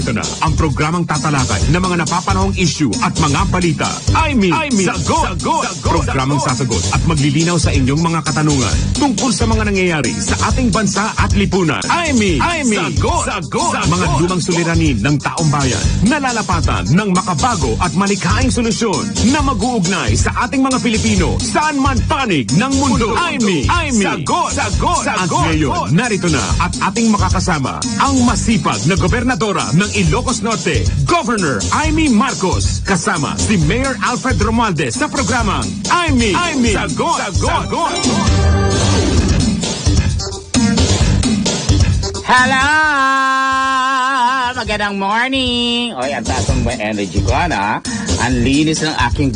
Narito na ang programang tatalakay ng mga napapanahong issue at mga balita. Sagot! Programang sasagot at maglilinaw sa inyong mga katanungan tungkol sa mga nangyayari sa ating bansa at lipunan. Sagot! Mga lumang suliranin ng taong bayan na lalapatan ng makabago at malikhaing solusyon na mag-uugnay sa ating mga Pilipino saan man panig ng mundo. Sagot! At ngayon, narito na at ating makakasama ang masipag na gobernadora ng Ilocos Norte, Governor Imee Marcos, kasama si Mayor Alfred Romualdez sa programang Sagot! Hello! Magandang morning! Oy, ang taas ng energy ko, na. Ang linis ng aking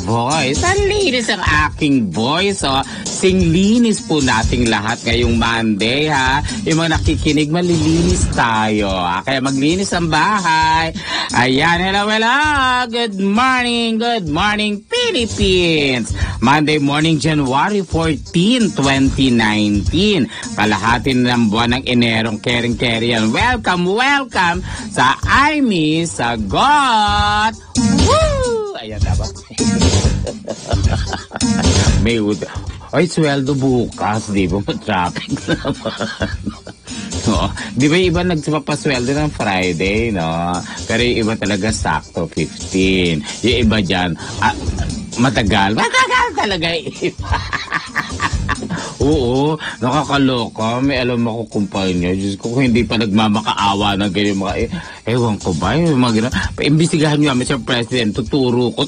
voice. Oh. Singlinis po nating lahat ngayong Monday, ha? Yung mga nakikinig, malilinis tayo. Kaya maglinis ang bahay. Ayan, hello. Good morning, Philippines. Monday morning, January 14, 2019. Kalahati ng buwan ng Enerong Kering-Keri yan. Welcome sa Imee Sagot! Woo! Ayan, dapat. May ay, sweldo bukas, di ba? Traffic naman. No, di ba iba nagpapasweldo ng Friday, no? Pero yung iba talaga sakto, 15. Yung iba dyan, matagal talaga iba. Oo, nakakaloka. May alam ako kumpanya. Diyos ko, kung hindi pa nagmamakaawa ng ganyan mga, ewan ko ba, yung mga gano'n. Paimbestigahan nyo namin sa President, tuturo ko.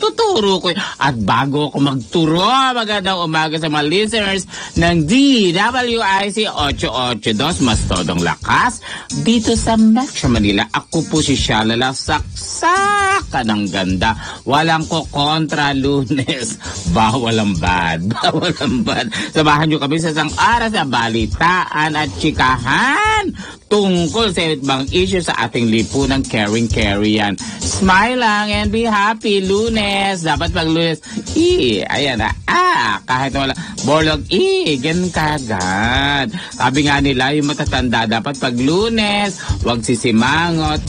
At bago ako magturo, magandang umaga sa mga listeners ng DWIC 882, mas todong lakas. Dito sa Metro Manila, ako po si Shalala, saksakan ng ganda. Walang ko kontra Lunes. Bawal ang bad. Samahan nyo kami sa isang aras na balitaan at chikahan tungkol sa ibang issue sa ating lipunang caring-carry yan. Smile lang and be happy. Lunes. Dapat pag Lunes, ayan na. Kahit wala, borlog, ganun kagad. Sabi nga nila, yung matatanda, dapat pag Lunes, wag sisimangot,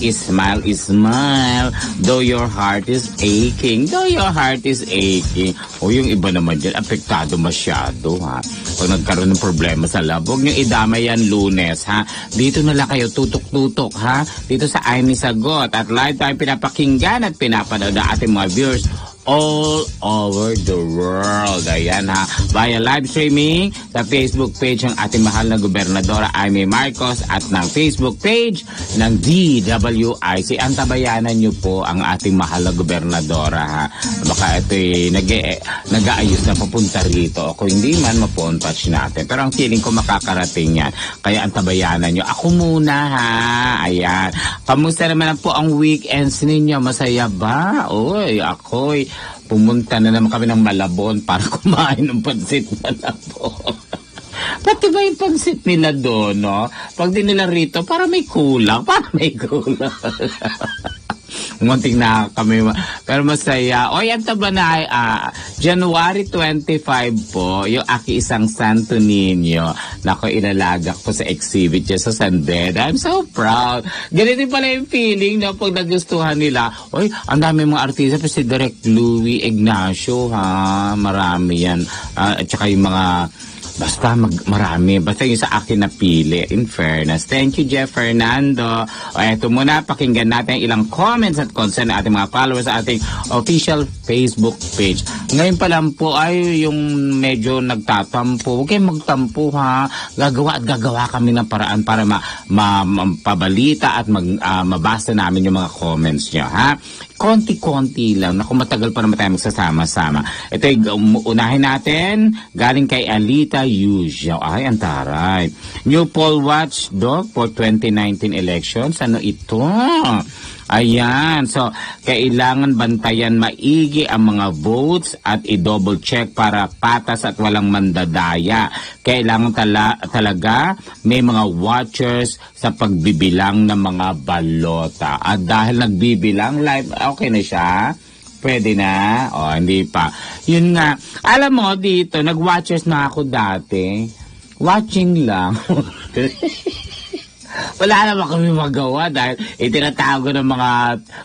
smile. Though your heart is aching. O yung iba naman dyan, apektado masyado, ha. Pag nagkaroon ng problema sa lab, huwag nyo idamay yan Lunes, ha. Dito na lang kayo, tutok-tutok, ha. Dito sa Imee Sagot. At live tayo pinapakinggan at pinapanood ng ating mga viewers all over the world. Ayan, ha. Via live streaming sa Facebook page ng ating mahal na gobernadora Imee Marcos at ng Facebook page ng DWIC. Antabayanan nyo po ang ating mahal na gobernadora, ha. Baka ito'y nag-aayos na papunta rito. Kung hindi man, mapuntouch natin. Pero ang feeling ko makakarating yan. Kaya antabayanan nyo. Ako muna, ha. Ayan. Kamusta naman po ang weekends ninyo? Masaya ba? Uy, ako'y pumunta na naman kami ng Malabon para kumain ng pansit Malabon. Pati ba yung pansit nila doon, no? Pag din nila rito, para may kulang. Munting na kami. Pero masaya. O, yan ba na January 25 po, yung aki isang Santo Niño. Nako, inalagak ko sa exhibit niya sa San Beda. I'm so proud. Ganito pala yung feeling, no? Pag nagustuhan nila. Oy, ang dami mga artista. Pa si Direk Louie Ignacio, ha? Marami yan. At saka yung mga basta marami. Basta yung sa akin napili. In fairness. Thank you, Jeff Fernando. O, eto muna. Pakinggan natin ilang comments at concern ng ating mga followers sa ating official Facebook page. Ngayon pa lang po ay yung medyo nagtatampo. Huwag kayong magtampo, ha. Gagawa kami ng paraan para mapabalita at mabasa namin yung mga comments nyo, ha. Konti-konti lang. Naku, matagal pa naman tayo magsasama-sama. Ito unahin natin. Galing kay Alita Yuzhao. Ay, ang taray. New poll watchdog for 2019 elections. Ano ito? Ayan. So, kailangan bantayan maigi ang mga votes at i-double check para patas at walang mandadaya. Kailangan talaga may mga watchers sa pagbibilang ng mga balota. At dahil nagbibilang live, okay na siya? Pwede na? O, hindi pa. Yun nga. Alam mo, dito, nag-watchers na ako dati. Watching lang. Wala naman kami magawa dahil itinatago ng mga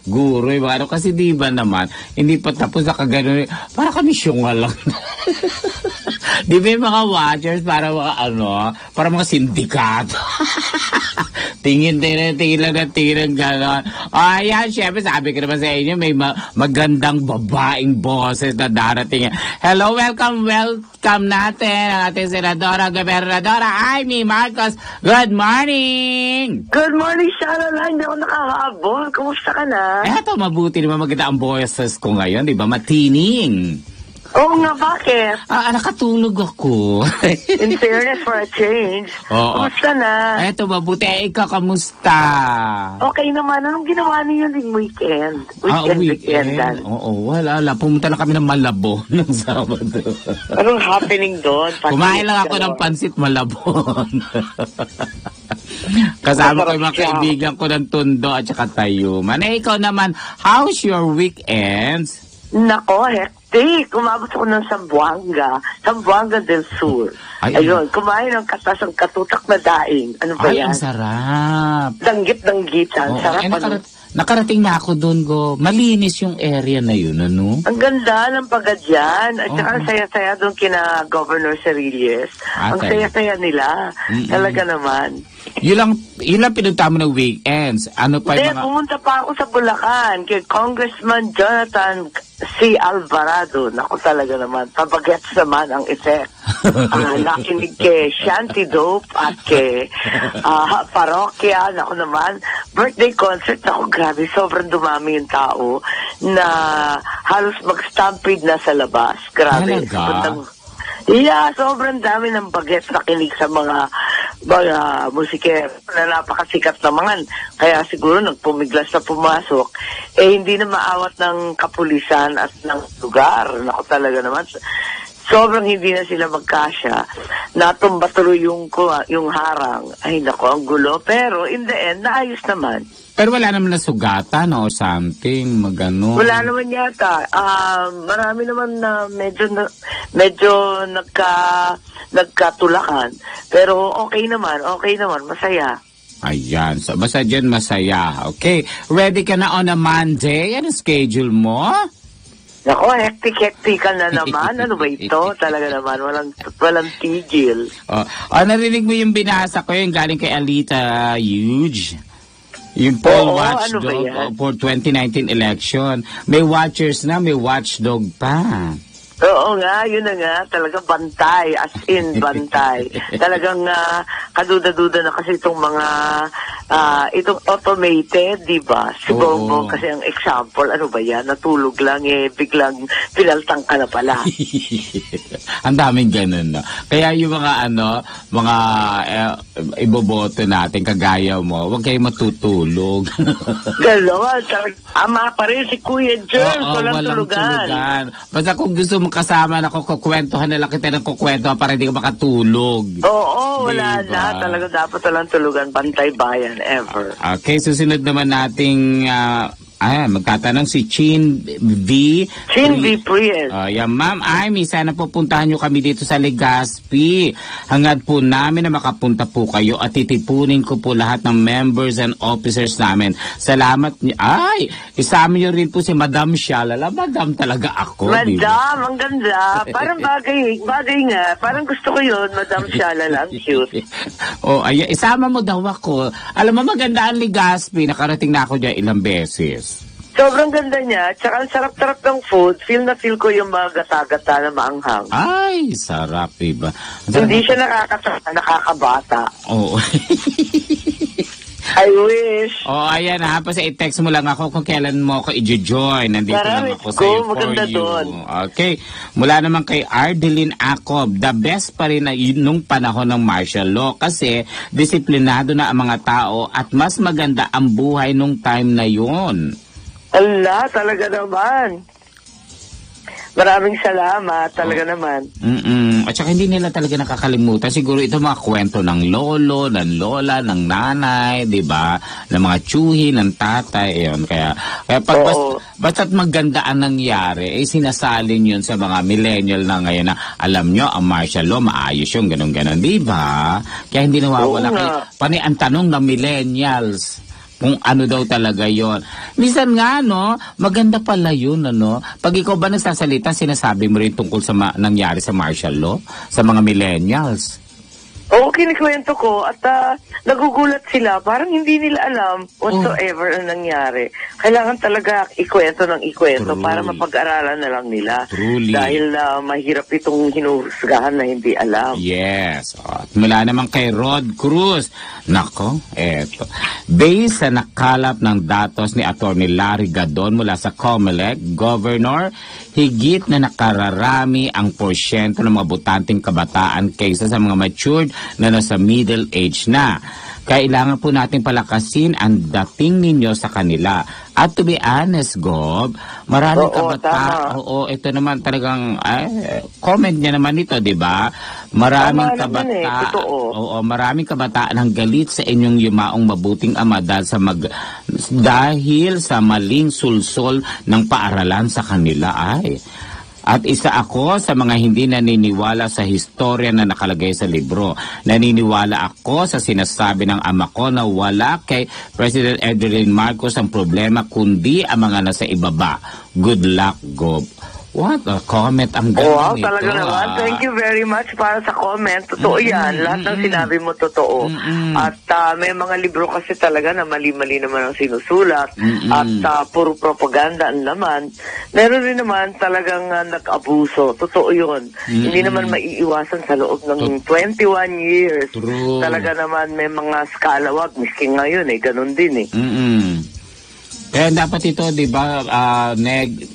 guro, yung mga ano, kasi di ba naman, hindi pa tapos na kagano'n, para kami syunga lang. Di ba yung mga watchers, para mga ano, para mga sindikato. tingin lang na tingin gano'n. Ayan, syempre, sabi ko naman sa inyo, may magandang babaeng boses na darating. Hello, welcome natin ang ating senadora, gobernadora Amy Marcos. Good morning! Good morning, Sharon. Hindi ako nakakaabot. Kumusta ka na? Eto, mabuti naman maganda ang boses ko ngayon, di ba? Matining. Oo nga, bakit? Nakatulog ako. In fairness, for a change. Oo. Kumusta na? Eto, mabuti. Ikaw, kamusta? Okay naman. Anong ginawa niyo yung weekend? Weekendan. Oo, wala. Pumunta lang kami ng Malabon ng Sabado. Anong happening doon? Kumain lang ako ng pansit Malabon. Kasama ko yung mga kaibigan ko ng Tondo at saka Tayuman. Ikaw naman, how's your weekends? Nako, hectic. Kumabot ako ng Zamboanga del Sur. Ayun, kumain ng katasang katutak na daing. Ano ba yan? Ang sarap. Danggit. Ang sarap. Nakarating na ako doon, malinis yung area na yun, ano? Ang ganda ng pagadyan. At saka ang saya-saya doon kina Governor Cerilles. Ang saya-saya nila. Talaga naman. Yun lang pinunta mo ng weekends. Ano pa yung mga... pumunta pa ako sa Bulacan kay Congressman Jonathan C. Alvarado. Naku talaga naman. Pabagets naman ang effect. Nakinig kay Shanty Dope at kay Parokya. Naku naman. Birthday concert. Naku grabe. Sobrang dumami yung tao na halos mag-stampede na sa labas. Grabe. Yeah, sobrang dami ng bagets nakinig sa mga musikero na napakasikat naman. Kaya siguro nagpumiglas na pumasok. Hindi na maawat ng kapulisan at ng lugar. Naku talaga naman. Sobrang hindi na sila magkasya. Natumba tuloy yung harang. Ay naku, ang gulo. Pero in the end, naayos naman. Pero wala naman nasugatan o something, magano. Wala naman yata. Marami naman na medyo nagkatulakan. Pero okay naman, masaya. Ayan, so basta dyan masaya. Okay, ready ka na on a Monday? Ano schedule mo? Nako, hectic ka na naman. Ano ba ito? Talaga naman, walang tigil. Narinig mo yung binasa ko, yung galing kay Alita Huge? Yung poll watchdog for 2019 election. May watchers na, may watchdog pa. Oo nga, yun na nga. Talagang bantay, as in bantay. Talagang kaduda-duda na kasi itong mga, itong automated, di ba? Si Bongbong kasi ang example, ano ba yan? Natulog lang biglang pinaltang ka na pala. Ang daming ganun, no? Kaya yung mga iboboto natin, kagaya mo, huwag kayo matutulog. Gano'n, ama pa rin si Kuya Jerz, walang tulugan. Basta kung gusto mong kasama na kukwentuhan na lang kita ng kukwentuhan para hindi ka makatulog. Oo, wala na. Talaga dapat walang tulugan. Bantay bayan, ever. Okay, susunod naman nating magtatanong si Chin V. Priest. Ma'am Amy, sana pupuntahan nyo kami dito sa Legazpi. Hangad po namin na makapunta po kayo at titipunin ko po lahat ng members and officers namin. Salamat. Isama nyo rin po si Madam Shalala. Madam talaga ako. Madam, ang ganda. Parang bagay nga. Parang gusto ko yun, Madam Shalala. Ang cute. Isama mo daw ako. Alam mo, maganda ang Legazpi. Nakarating na ako dyan ilang beses. Sobrang ganda niya. Tsaka ang sarap-sarap ng food. Feel ko yung mga gata-gata na maanghang. Ay, sarap, diba? Hindi siya nakakabata. Oo. I wish. Ayan ha. Basta i-text mo lang ako kung kailan mo ako i-join. Nandito lang ako sa'yo for maganda you. Doon. Okay. Mula naman kay Ardeline Acob. The best pa rin na nung panahon ng martial law kasi disiplinado na ang mga tao at mas maganda ang buhay nung time na yun. Allah, talaga naman. Maraming salamat, talaga naman. At saka hindi nila talaga nakakalimutan. Siguro ito mga kwento ng lolo, ng lola, ng nanay, di ba? Ng mga tsuhi, ng tatay. Yun. Kaya pag basta't maganda ang nangyari, sinasalin yun sa mga millennial na ngayon na alam nyo, ang martial law, maayos yung ganun-ganon. Di ba? Kaya hindi nawawala. Pani ang tanong ng millennials, kung ano daw talaga yon. Minsan nga, no, maganda pala yun, ano. Pag ikaw ba nagsasalita, sinasabi mo rin tungkol sa nangyari sa martial law, sa mga millennials? Oo, kinikwento ko at nagugulat sila. Parang hindi nila alam whatsoever ang nangyari. Kailangan talaga ikwento ng ikwento para mapag-aralan na lang nila. Truly. Dahil mahirap itong hinuhusgahan na hindi alam. Yes. At mula naman kay Rod Cruz. Nako, eto. Based sa nakalap ng datos ni Atty. Larry Gadon mula sa COMELEC, Governor, higit na nakararami ang porsyento ng mga botanteng kabataan kaysa sa mga matured na nasa middle age na. Kailangan po natin palakasin ang dating ninyo sa kanila. At to be honest, Gob, maraming kabataan. Oo, ito naman talagang comment niya naman ito, 'di ba? Maraming kabataan. Oo, maraming kabataan ang galit sa inyong yumaong mabuting ama dahil sa maling sulsol ng paaralan sa kanila. At isa ako sa mga hindi naniniwala sa historya na nakalagay sa libro. Naniniwala ako sa sinasabi ng ama ko na wala kay President Ferdinand Marcos ang problema kundi ang mga nasa ibaba. Good luck, Gob. What a comment ang galing wow, talaga naman. Thank you very much para sa comment. Totoo yan. Lahat ng sinabi mo totoo. At may mga libro kasi talaga na mali-mali naman ang sinusulat. At puro propaganda ang laman. Meron rin naman talagang nag-abuso. Totoo yun. Hindi naman maiiwasan sa loob ng 21 years. True. Talaga naman may mga skalawag. Miski ngayon ganun din Kaya dapat ito, di ba,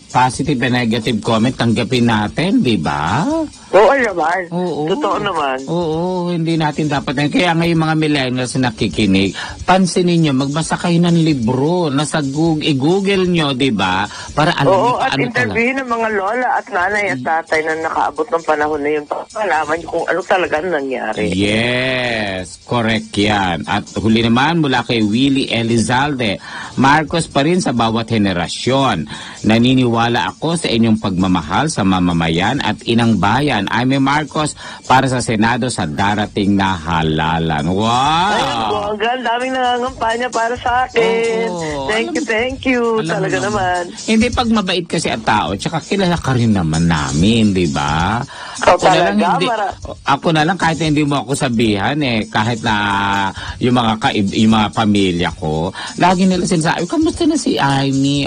positive and negative comment, tanggapin natin, di ba? Oo naman. Oo. Totoo naman. Oo, hindi natin dapat. Kaya ngayon mga millennials na nakikinig, pansinin nyo, magbasa kayo ng libro, nasa i-google nyo, di ba? Para alam nyo at interview ng mga lola at nanay at tatay na nakaabot ng panahon na yun, para malaman nyo kung ano talaga nangyari. Yes, correct yan. At huli naman mula kay Willie Elizalde, Marcos pa rin sa bawat henerasyon. Naniniwala ako sa inyong pagmamahal sa mamamayan at inang bayan. Aimee Marcos para sa Senado sa darating na halalan. Wow! Ang daming nangangampanya para sa akin. Thank you. Talaga naman. Hindi, pag mabait kasi ang tao, tsaka kilala ka rin naman namin, di ba? Ako na lang kahit hindi mo ako sabihan kahit na yung mga pamilya ko, lagi nila sinasabi, kamusta na si Aimee?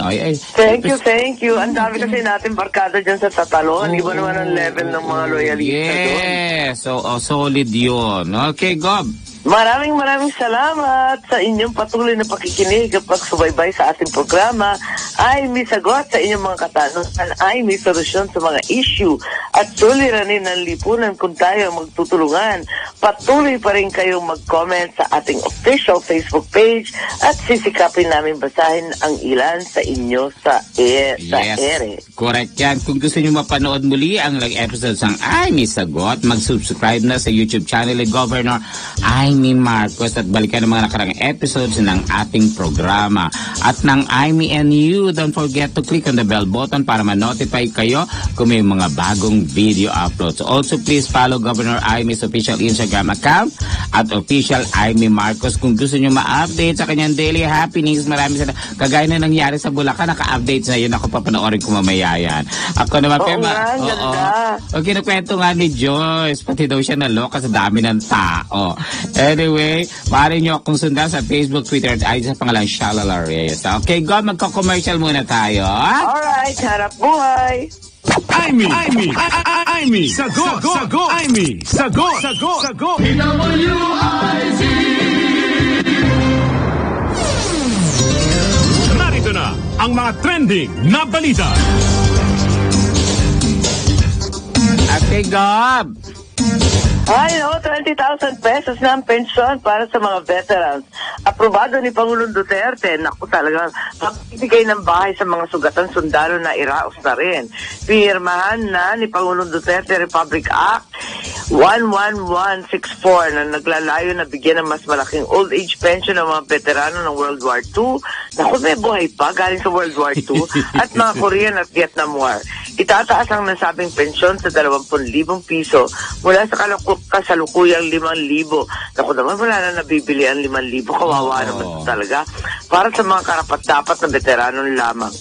Thank you. Ang dami kasi natin barkada dyan sa Tatalo. Hindi ba naman ang level ng mga loyalista doon? Yes. So, solid yun. Okay, Gob. Maraming salamat sa inyong patuloy na pakikinig at pagsubaybay sa ating programa. Ay may sagot sa inyong mga katanungan, ay may solusyon sa mga issue at suliranin ng lipunan kung tayo magtutulungan. Patuloy pa rin kayong mag-comment sa ating official Facebook page at sisikapin namin basahin ang ilan sa inyo sa ere. Correct yan. Kung gusto nyo mapanood muli ang episodes ng Ay May Sagot, mag-subscribe na sa YouTube channel ni Governor Aimee Marcos at balikan ang mga nakarang episodes ng ating programa. At ng Aimee and You, don't forget to click on the bell button para ma-notify kayo kung may mga bagong video uploads. Also, please follow Governor Aimee's official Instagram account at official Aimee Marcos kung gusto nyo ma-update sa kanyang daily happenings. Marami sa kagaya na nangyari sa Bulacan, naka-update na yun. Ako papanoorin ko mamaya yan. Ako naman, Okay, nakwento nga ni Joyce, pati daw siya naloka sa dami ng tao. Anyway, maaari nyo akong sundan sa Facebook, Twitter at IG sa pangalan Shalala Reyes. Okay, go, magko-commercial muna tayo. Alright, harap buhay! Aimee, sagot, Aimee, sagot. Narito na ang mga trending na balita. Okay, Gob. Ay, 20,000 pesos na ang pensyon para sa mga veterans. Aprobado ni Pangulong Duterte. Naku talaga, magbibigay ng bahay sa mga sugatan sundalo na iraos na rin. Pinirmahan na ni Pangulong Duterte Republic Act 11164 na naglalayo na bigyan ng mas malaking old age pension ng mga veterano ng World War II. Naku, may buhay pa galing sa World War II at mga Korean at Vietnam War. Itataas ang nasabing pensyon sa 20,000 piso mula sa kasalukuyang 5,000. Naku naman, wala na nabibili ang 5,000. Kawawa naman talaga. Para sa mga karapat-dapat na veterano lamang.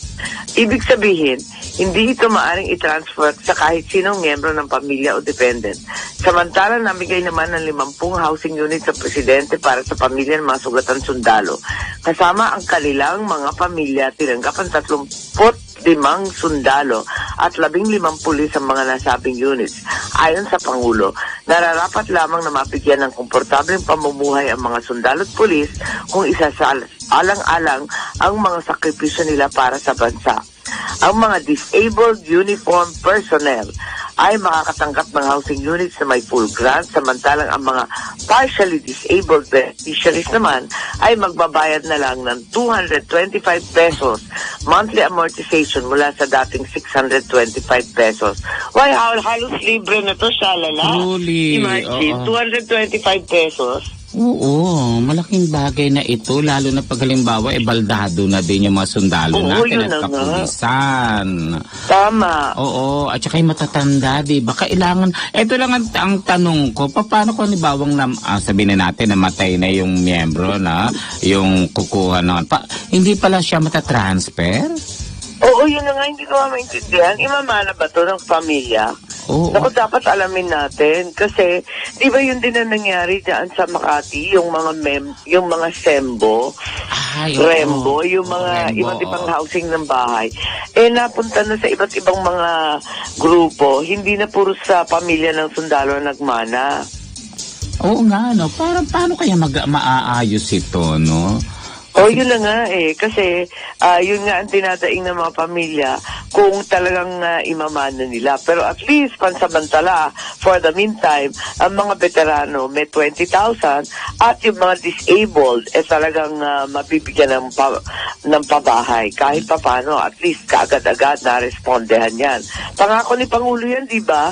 Ibig sabihin, hindi ito maaring i-transfer sa kahit sinong miyembro ng pamilya o dependent. Samantalang namigay naman ng 50 housing units sa presidente para sa pamilya ng mga sugatan sundalo. Kasama ang kanilang mga pamilya, tinanggap ang 35 sundalo at 15 pulis ang mga nasabing units. Ayon sa Pangulo, nararapat lamang na mapigyan ng komportableng pamumuhay ang mga sundalo at pulis kung isasalang-alang ang mga sakripisyo nila para sa bansa. Ang mga disabled uniform personnel ay makakatanggap ng housing units na may full grant, samantalang ang mga partially disabled beneficiaries naman ay magbabayad na lang ng 225 pesos monthly amortization mula sa dating 625 pesos. Why, halos libre na to siya, lala. Truly. Imagine, 225 pesos. Oo, malaking bagay na ito, lalo na pag halimbawa, baldado na din yung mga sundalo natin at kapulisan. Tama. Oo, at saka yung matatanda, di ba? Kailangan, ito lang ang tanong ko, paano kung halibawang sabihin na natin, namatay na yung miyembro na, yung kukuha na, hindi pala siya matatransfer? Oo, yun na nga, hindi ko maintindihan. Imamana ba to ng pamilya? Oo. Naku, dapat alamin natin. Kasi, di ba yun din na nangyari dyan sa Makati, yung mga Sembo, Rembo, yung mga iba't ibang housing ng bahay. Napunta na sa iba't ibang mga grupo, hindi na puro sa pamilya ng sundalo nagmana. Oo nga, no? Paano kaya maaayos ito, no? Yun na nga kasi yun nga ang tinadaing ng mga pamilya kung talagang imamana nila. Pero at least pansamantala, for the meantime, ang mga veterano may 20,000 at yung mga disabled talagang mabibigyan ng pabahay. Kahit papano, at least kaagad-agad na-respondehan yan. Pangako ni Pangulo yan, di ba?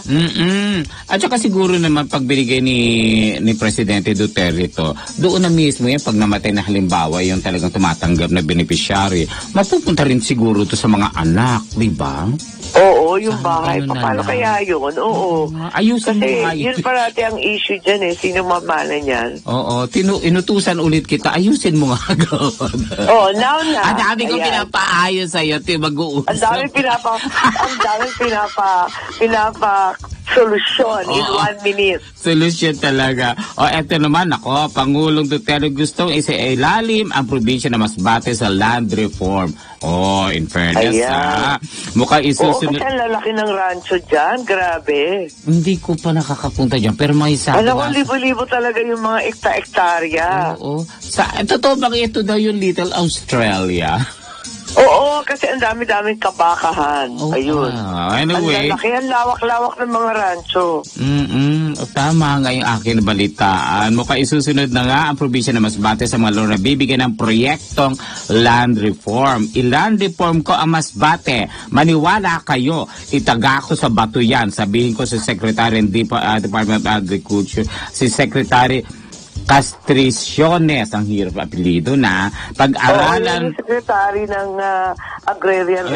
At saka siguro naman pag binigay ni Presidente Duterte ito, doon na mismo yan pag namatay na halimbawa yung talagang tumatanggap na beneficiary, mapupunta rin siguro to sa mga anak, di ba? Oo, yung bahay. Paano kaya yun? Oo. Ayusin kasi mo yun parati ang issue dyan sino mamana niyan? Oo, inutusan ulit kita, ayusin mo nga agad. Now na. Ang dami ko pinapaayos sa'yo, mag-uusap. Ang dami pinapa solusyon in 1 minute. Solusyon talaga. Eto naman ako, Pangulong Duterte gustong isailalim ang probinsya na Masbate sa land reform. In fairness mukhang isusunod. Kasi ang lalaki ng rancho dyan, grabe. Hindi ko pa nakakapunta dyan, pero may sabi. Alam ko, libo-libo talaga yung mga ekta-ektarya. Oo. Totoo bang ito daw yung Little Australia? Oo, kasi ang dami-daming kabakahan. Ayun. Anyway. Ang lawak-lawak ng mga rancho. Tama nga yung akin balitaan. Mukhang isusunod na nga ang probinsya na Masbate sa mga loro na bibigyan ng proyektong land reform. I-land reform ko ang Masbate. Maniwala kayo. Itaga ko sa bato yan. Sabihin ko sa Secretary ng Department of Agriculture, si Secretary Castriciones, ang hirap apelido na pag-aralan. Yung secretary ng Agrarian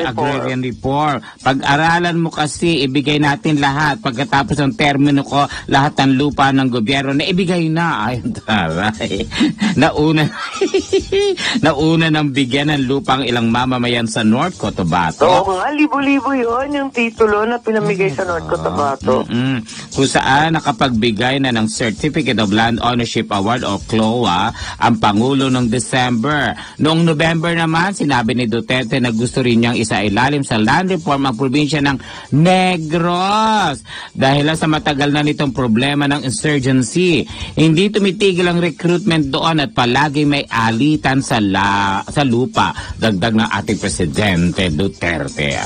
Reform. Pag-aralan mo kasi, ibigay natin lahat. Pagkatapos ng termino ko, lahat ng lupa ng gobyerno na ibigay na. Ay, taray. Nauna nang bigyan ng lupa ang ilang mamamayan sa North Cotabato. Oo nga, libo-libo yun, yung titulo na pinamigay sa North Cotabato. Kung saan nakapagbigay na ng Certificate of Land Ownership Award o CLOA ang Pangulo noong December. Noong November naman, sinabi ni Duterte na gusto rin niyang isailalim sa land reform ang probinsya ng Negros. Dahil sa matagal na nitong problema ng insurgency, hindi tumitigil ang recruitment doon at palagi may alitan sa lupa. Dagdag ng ating Presidente Duterte.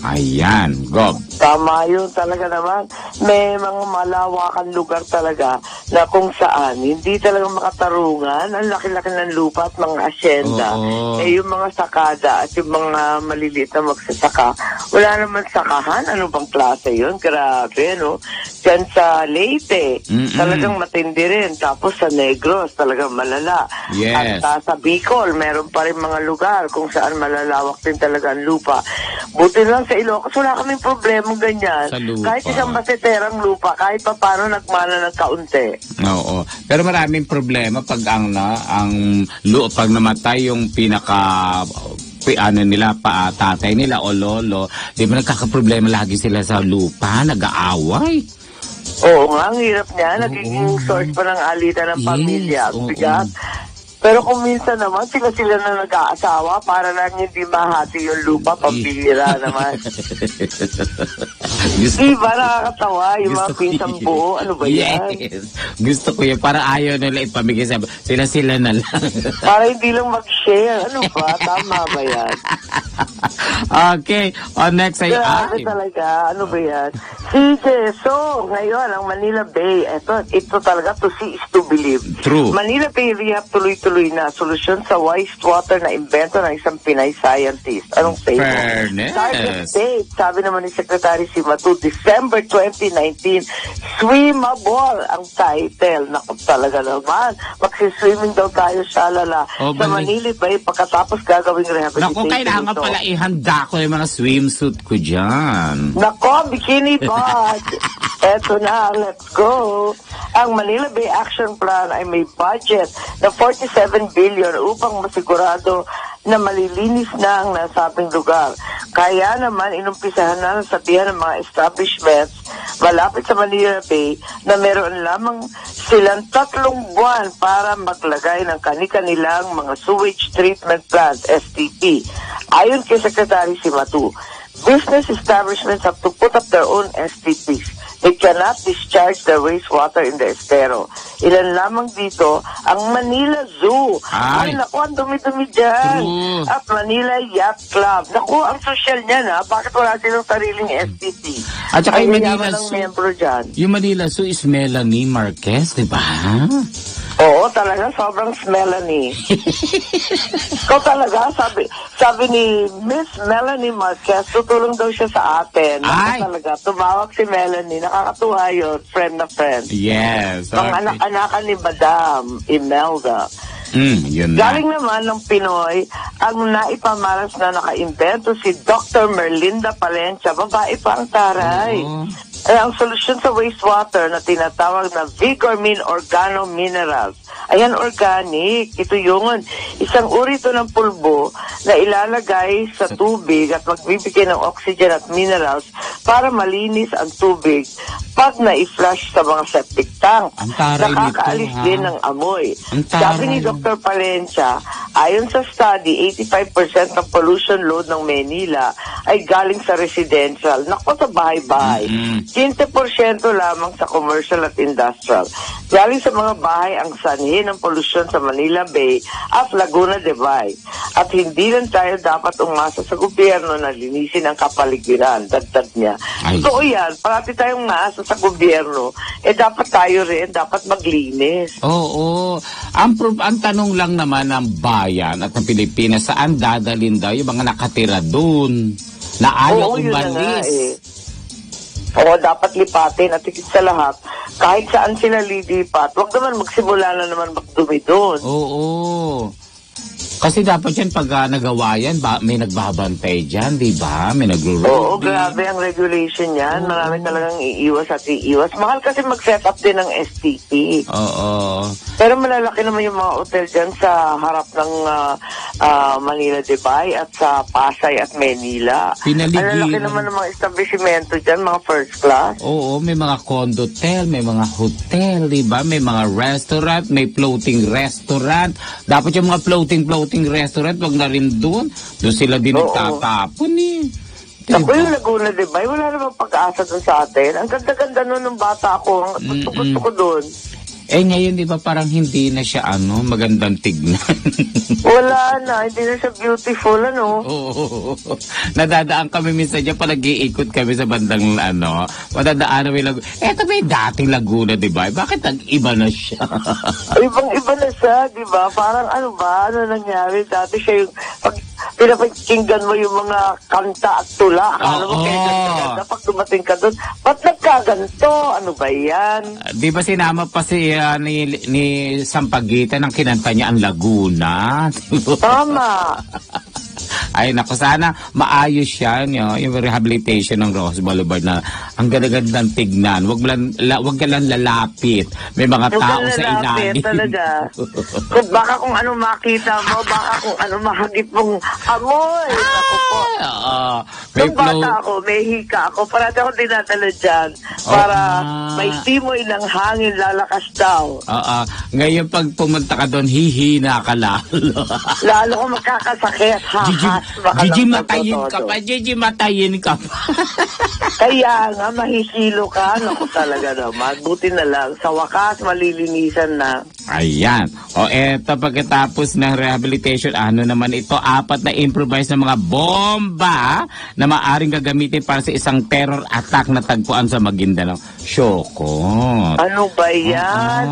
Ayan, Gob. Tama yun talaga naman. May mga malawakan lugar talaga na kung saan hindi talaga makatarungan. Ang laki-laki ng lupa at mga asyenda. Yung mga sakada at yung mga maliliit na magsasaka, wala naman sakahan. Ano bang klase yun? Grabe, no? Diyan sa Leyte, talagang matindi rin. Tapos sa Negros, talagang malala. Yes. At sa Bicol, meron pa rin mga lugar kung saan malalawak din talaga ang lupa. Buti lang sa Ilocos, wala kaming problemang ganyan. Sa lupa. Kahit isang baseterang lupa, kahit pa paano nagmana ng kaunti. Oo. Pero maraming problema pag pag namatay yung tatay nila o lolo, di ba nagkakaproblema lagi sila sa lupa, nag-aaway. Oo nga, ang hirap niya. Nagiging source pa ng alitan ng pamilya. Ang bigat. Pero kung minsan naman, sila na nag-aasawa para lang hindi mahati yung lupa, pambihira naman. Diba nakakatawa yung mga pinsang buo? Ano ba yan? Yes. Gusto ko yan. Para ayaw nila ipamigay sa sila na lang. Para hindi lang mag-share. Ano ba? Tama ba yan? Okay. Next ay Grabe talaga. Ano ba yan? CJ, so ngayon ang Manila Bay, ito talaga to see is to believe. True. Manila Bay rehab tuloy-tuloy na solusyon sa wastewater na invento ng isang Pinay scientist. Anong say mo? Fairness. Target date, sabi naman ni Secretary Simatu, December 2019, swimmable ang title. Naku talaga naman. Magsiswimming daw tayo shalala sa Manila Bay pagkatapos gagawing rehabilitation. Naku, kailangan pala ihanda ko yung mga swimsuit ko dyan. Nako, bikini bag. Eto na, let's go. Ang Manila Bay Action Plan ay may budget na 47 billion upang masigurado na malilinis na ang nasabing lugar. Kaya naman, inumpisahan na ng sabihan ng mga establishments malapit sa Manila Bay na meron lamang silang 3 buwan para maglagay ng kani-kanilang mga sewage treatment plant, STP. Ayon kay Secretary Simatu, business establishments have to put up their own STPs. They cannot discharge their wastewater in the estero. Ilan lamang dito, ang Manila Zoo. Ay, naku, ang dumi-dumi dyan. At Manila Yacht Club. Naku, ang social niyan, ha? Bakit wala silang sariling STP? At saka yung Manila Zoo, yung Manila Zoo is Melanie Marquez, di ba? Oo, talaga, sobrang smelly. Ikaw talaga, sabi ni Miss Melanie Marquez, tutulong daw siya sa atin. Talaga, tumawag si Melanie, nakakatuwa yun, friend na friend. Yes. Ang anak-anakan ni Madam Imelda. Yun na. Galing naman ng Pinoy, ang naipamalas na nakaimbento si Dr. Merlinda Palencia, babae pa ang taray. Ang solusyon sa wastewater na tinatawag na Vigormin Organo Minerals. Ayan, organic. Ito yung isang uri ito ng pulbo na ilalagay sa tubig at magbibigay ng oxygen at minerals para malinis ang tubig pag na-flush sa mga septic tank. Nakakaalis din ng amoy. Sabi ni Dr. Palencia, ayon sa study, 85% ng pollution load ng Manila ay galing sa residential. Naku, sa bahay-bahay. 15% lamang sa commercial at industrial. Galing sa mga bahay ang sanhi ng polusyon sa Manila Bay at Laguna de Bay. At hindi lang tayo dapat umasa sa gobyerno na linisin ang kapaligiran. Dagdag niya. Totoo yan. Parati tayong naasa sa gobyerno. Dapat tayo rin. Dapat maglinis. Oo. Ang tanong lang naman ng bayan at ng Pilipinas, saan dadalhin daw yung mga nakatira doon na ayaw umalis? Oo, dapat lipatin at higit sa lahat, kahit saan sila lilipat, huwag naman magsimula na naman magdumi doon. Oo. Kasi dapat yan pag nagawa yan, may nagbabantay dyan, di ba? May nagro-road. Oo, grabe ang regulation yan. Marami talagang iiwas at iiwas. Mahal kasi mag-set up din ng STP. Oo. Pero malalaki naman yung mga hotel dyan sa harap ng Manila de Bay at sa Pasay at Manila. Malalaki naman ng mga establishmento dyan, mga first class. Oo, may mga condotel, may mga hotel, di ba? May mga restaurant, may floating restaurant. Dapat yung mga floating restaurant, wag na rin doon. Doon sila din nagtatapon eh. Ako yung Laguna de Bay, wala namang pag-asa doon sa atin. Ang ganda-ganda nun ng bata ko. Gusto ko doon. Ngayon, di ba parang hindi na siya, magandang tignan. Wala na, hindi na siya beautiful, Oo. Nadadaan kami minsan dyan, pag nag-iikot kami sa bandang, madadaan namin Laguna. Eto may dating Laguna, di ba? Bakit nag-iba na siya? Ibang-iba na siya, di ba? Parang ano nangyari? Dati siya yung, pag pinapakinggan mo yung mga kanta at tula, akala mo kaya ganda, pag dumating ka doon, ba't nagkaganto? Ano ba yan? Di ba sinama pa si ni Sampaguita ng kinanta niya ang Laguna? Tama. Ay, naku, sana maayos yan, yung rehabilitation ng Rose Boulevard na ang ganda-gandang tignan. Wag ka lang lalapit. May mga tao sa ilalim. Talaga. Baka kung ano makita mo, baka kung ano mahagip mong amoy. Ako po. Nung bata ako, may hika ako. Parati ako dinatala dyan para may simoy ng hangin lalakas daw. Ngayon pag pumunta ka doon, hihina ka lalo. Lalo ko makakasakit. Gigi, matayin ka pa. Kaya nga, mahihilo ka. Naku talaga naman. Buti na lang. Sa wakas, malilinisan na. Ayan. Eto pagkatapos ng rehabilitation, naman ito? 4 na improvised na mga bomba na maaring gagamitin para sa isang terror attack na tagpuan sa Maguindanao. Syokot. Ano ba yan?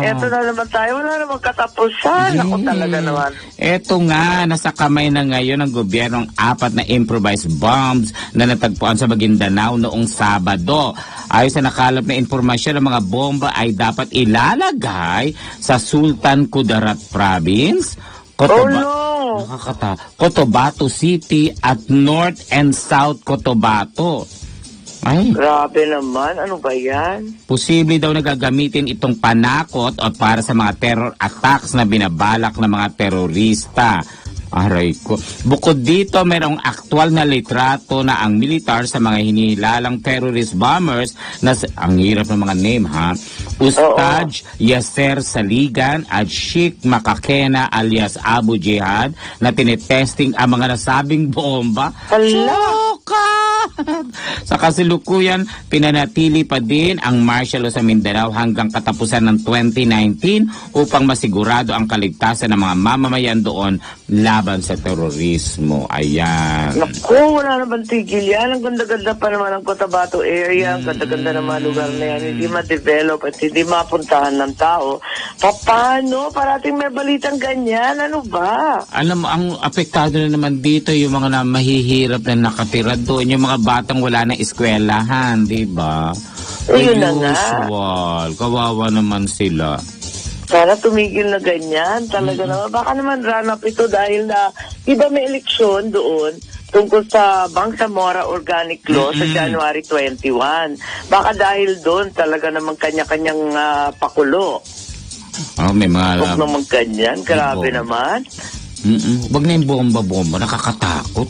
Eto na naman tayo. Wala namang katapusan. Naku talaga naman. Eto nga, nasa kamay na ngayon ng gobyernong 4 na improvised bombs na natagpuan sa Maguindanao noong Sabado. Ayon sa nakalap na impormasyon, ang mga bomba ay dapat ilalagay sa Sultan Kudarat Province, Cotabato City at North and South Cotabato. Ay. Grabe naman. Ano ba yan? Posible daw na gagamitin itong panakot o para sa mga terror attacks na binabalak ng mga terorista. Aray ko. Bukod dito, mayroong aktwal na litrato na ang militar sa mga hinilalang terrorist bombers na ang hirap ng mga name, Ustad Yasser Saligan at Sheikh Makakena alias Abu Jihad na tinetesting ang mga nasabing bomba. Sa kasalukuyan, pinanatili pa din ang martial law sa Mindanao hanggang katapusan ng 2019 upang masigurado ang kaligtasan ng mga mamamayan doon laban sa terorismo. Ayan. Naku, wala naman tigil yan. Ang ganda-ganda pa naman ang Cotabato area. Ang ganda-ganda ng mga lugar na yan. Hindi ma-develop at hindi mapuntahan ng tao. Paano? Parating may balitang ganyan. Ano ba? Alam mo, ang apektado na naman dito yung mga mahihirap na nakatira doon. Yung mga batang wala na eskwelahan, di ba? Yun na nga. Kawawa naman sila. Sana tumigil na ganyan. Talaga naman. Baka naman run up ito dahil na, iba may eleksyon doon tungkol sa Bangsamoro Organic Law sa January 21. Baka dahil doon talaga naman kanya-kanyang pakulo. May mga... Huwag naman ganyan. Grabe naman. Huwag na yung bomba-bomba. Nakakatakot.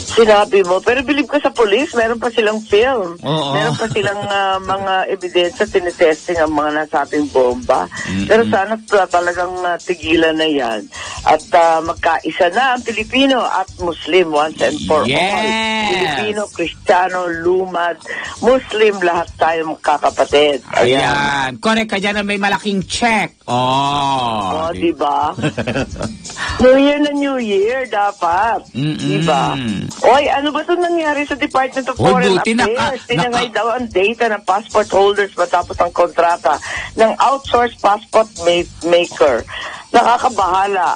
Sinabi mo, pero believe ko sa police, meron pa silang film. Meron pa silang mga ebidensya, tinitesting ang mga nasabing bomba. Pero sana talagang tigilan na yan. At magkaisa na ang Pilipino at Muslim once and for all. Pilipino, Kristiyano, Lumad, Muslim, lahat tayo magkakapatid. Ayan. Correct ka dyan na may malaking check. Diba? New Year na New Year, dapat. Diba? Oy, ano ba ito nangyari sa Department of Foreign Affairs? Tinangay daw ang data ng passport holders matapos ang kontrata ng outsourced passport maker. Nakakabahala.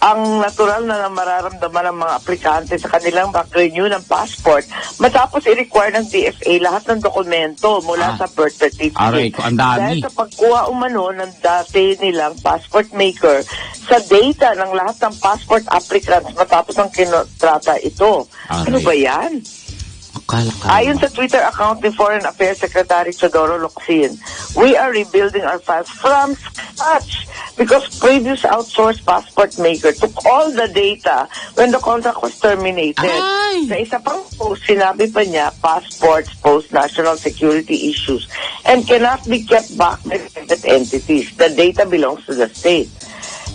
Ang natural na mararamdaman ng mga aplikante sa kanilang back-renew ng passport matapos i-require ng DFA lahat ng dokumento mula sa birth certificate. Dahil sa pagkuha umano ng dati nilang passport maker sa data ng lahat ng passport applicants matapos ang kinontrata ito. Ano ba yan? Ayon sa Twitter account ni Foreign Affairs Secretary Teodoro Locsin, we are rebuilding our files from scratch because previous outsourced passport maker took all the data when the contract was terminated. Sa isa pang post, sinabi pa niya, passports pose national security issues and cannot be kept back by private entities. The data belongs to the state.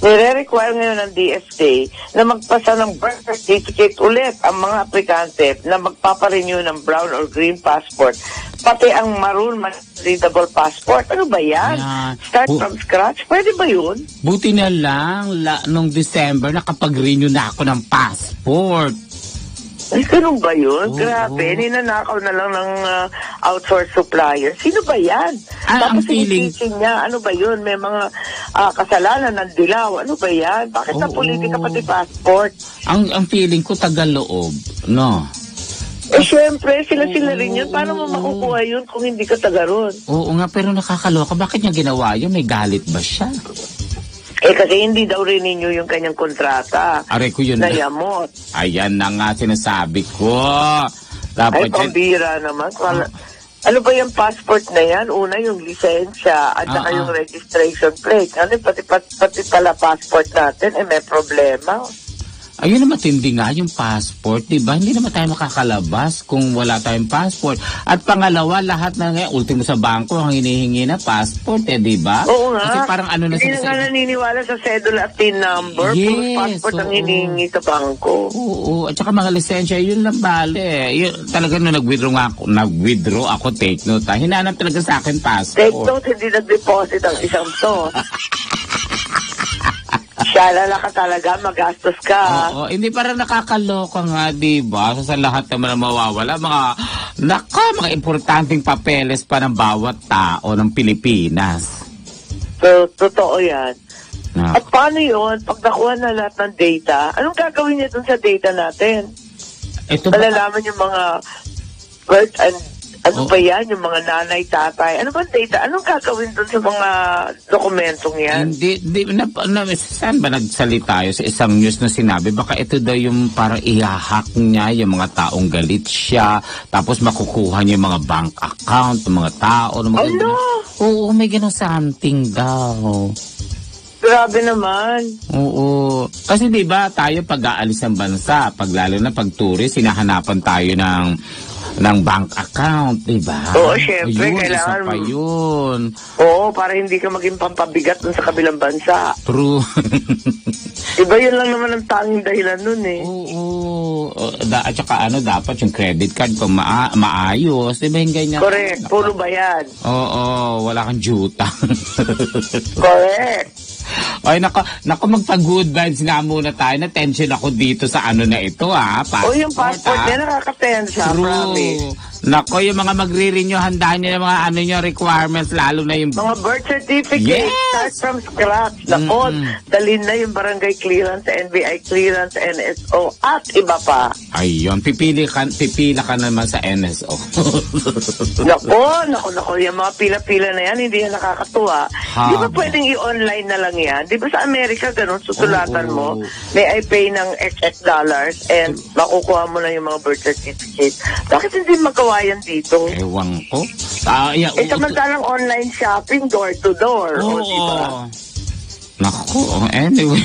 Nire-require ngayon ng DFA na magpasa ng birth certificate ulit ang mga aplikante na magpaparenew ng brown or green passport Pati ang maroon, readable passport. Ano ba yan? Ayan. Start from scratch? Pwede ba yun? Buti na lang, nung December, nakapag-renew na ako ng passport. Ay, ganun ba yun? Oo. Grabe, ninanakaw na lang ng outsource supplier. Sino ba yan? Ang Tapos feeling- teaching niya, ano ba yun? May mga kasalanan ng dilaw. Ano ba yan? Bakit na Oo. politika pati passport? Ang feeling ko, Tagaloob, no? Eh, syempre, sila-sila rin yun. Paano mo makukuha yun kung hindi ka taga ron? Oo nga, pero nakakaloka. Bakit niya ginawa yun? May galit ba siya? Eh, kasi hindi daw renew yung kanyang kontrata. Aray ko yun. Nayamot. Ayan na nga sinasabi ko. Ay, Dapat yan. pambira naman. Ano ba yung passport na yan? Una yung lisensya at saka yung registration plate. Ano, pati pala passport natin, eh may problema. Ayun na matindi nga yung passport, di ba? Hindi naman tayo makakalabas kung wala tayong passport. At pangalawa, lahat na ngayon, ultimo sa bangko, ang hinihingi na passport, di ba? Oo nga. Kasi parang ano na Hindi na nga naniniwala sa cedula at PIN number. Puro Yes, passport ang oo. hinihingi sa bangko. Oo, at saka mga lisensya, yun lang bale. Yun, talaga nung nag-withdraw ako, take note. Hinanap talaga sa akin passport. Take note, hindi nag-deposit ang isang to. Shalala ka talaga, magastos ka. Oo, hindi parang nakakaloka nga, di ba? Sa lahat naman na mawawala, mga importanteng papeles pa ng bawat tao ng Pilipinas. So, totoo yan. Na, At paano yun? Pag nakuha na lahat ng data, anong gagawin niya dun sa data natin? ito ba? Malalaman yung mga birth and ano Oh. ba yan? Yung mga nanay, tatay. Ano ba data? Anong gagawin dun sa mga dokumentong yan? Hindi, saan ba nagsalita tayo sa isang news na sinabi? Baka ito daw yung parang ihahak niya yung mga taong galit siya, tapos makukuha niya yung mga bank account ng mga tao. Ng mga Ano? Oo, may ganun something daw. Grabe naman. Oo. Kasi di ba tayo pag-aalis ng bansa, lalo na pag tourist, sinahanapan tayo ng bank account, di ba? Oo, syempre, Ayun, kailangan- isa pa yun. Oo, para hindi ka maging pampabigat dun sa kabilang bansa. True. Diba yun lang naman ang tanging dahilan nun eh. Oo. At saka dapat yung credit card kung maayos, di ba yung ganyan? Correct. Puro bayad. Oo, wala kang juta. Correct. Ay, nako, magpa-good vibes nga muna tayo. Na-tension ako dito sa ano na ito, O yung passport niya, nakaka-tensa, promise. Nako, yung mga magre-renew, handaan nyo yung mga nyo, requirements, lalo na yung... Mga birth certificate, Yes! start from scratch. Nako, dalhin na yung barangay clearance, NBI clearance, NSO, at iba pa. Ayun, pipila ka naman sa NSO. Nako, yung mga pila-pila na yan, hindi yan nakakatuwa. Di ba Haba. pwedeng i-online na lang yan? Di ba sa Amerika, ganun, susulatan Oo. mo, may I pay ng XX dollars and makukuha mo na yung mga birth certificate. Bakit hindi magawa yan dito? Ewan ko. Samantalang online shopping, door to door. O, di ba? Naku, anyway.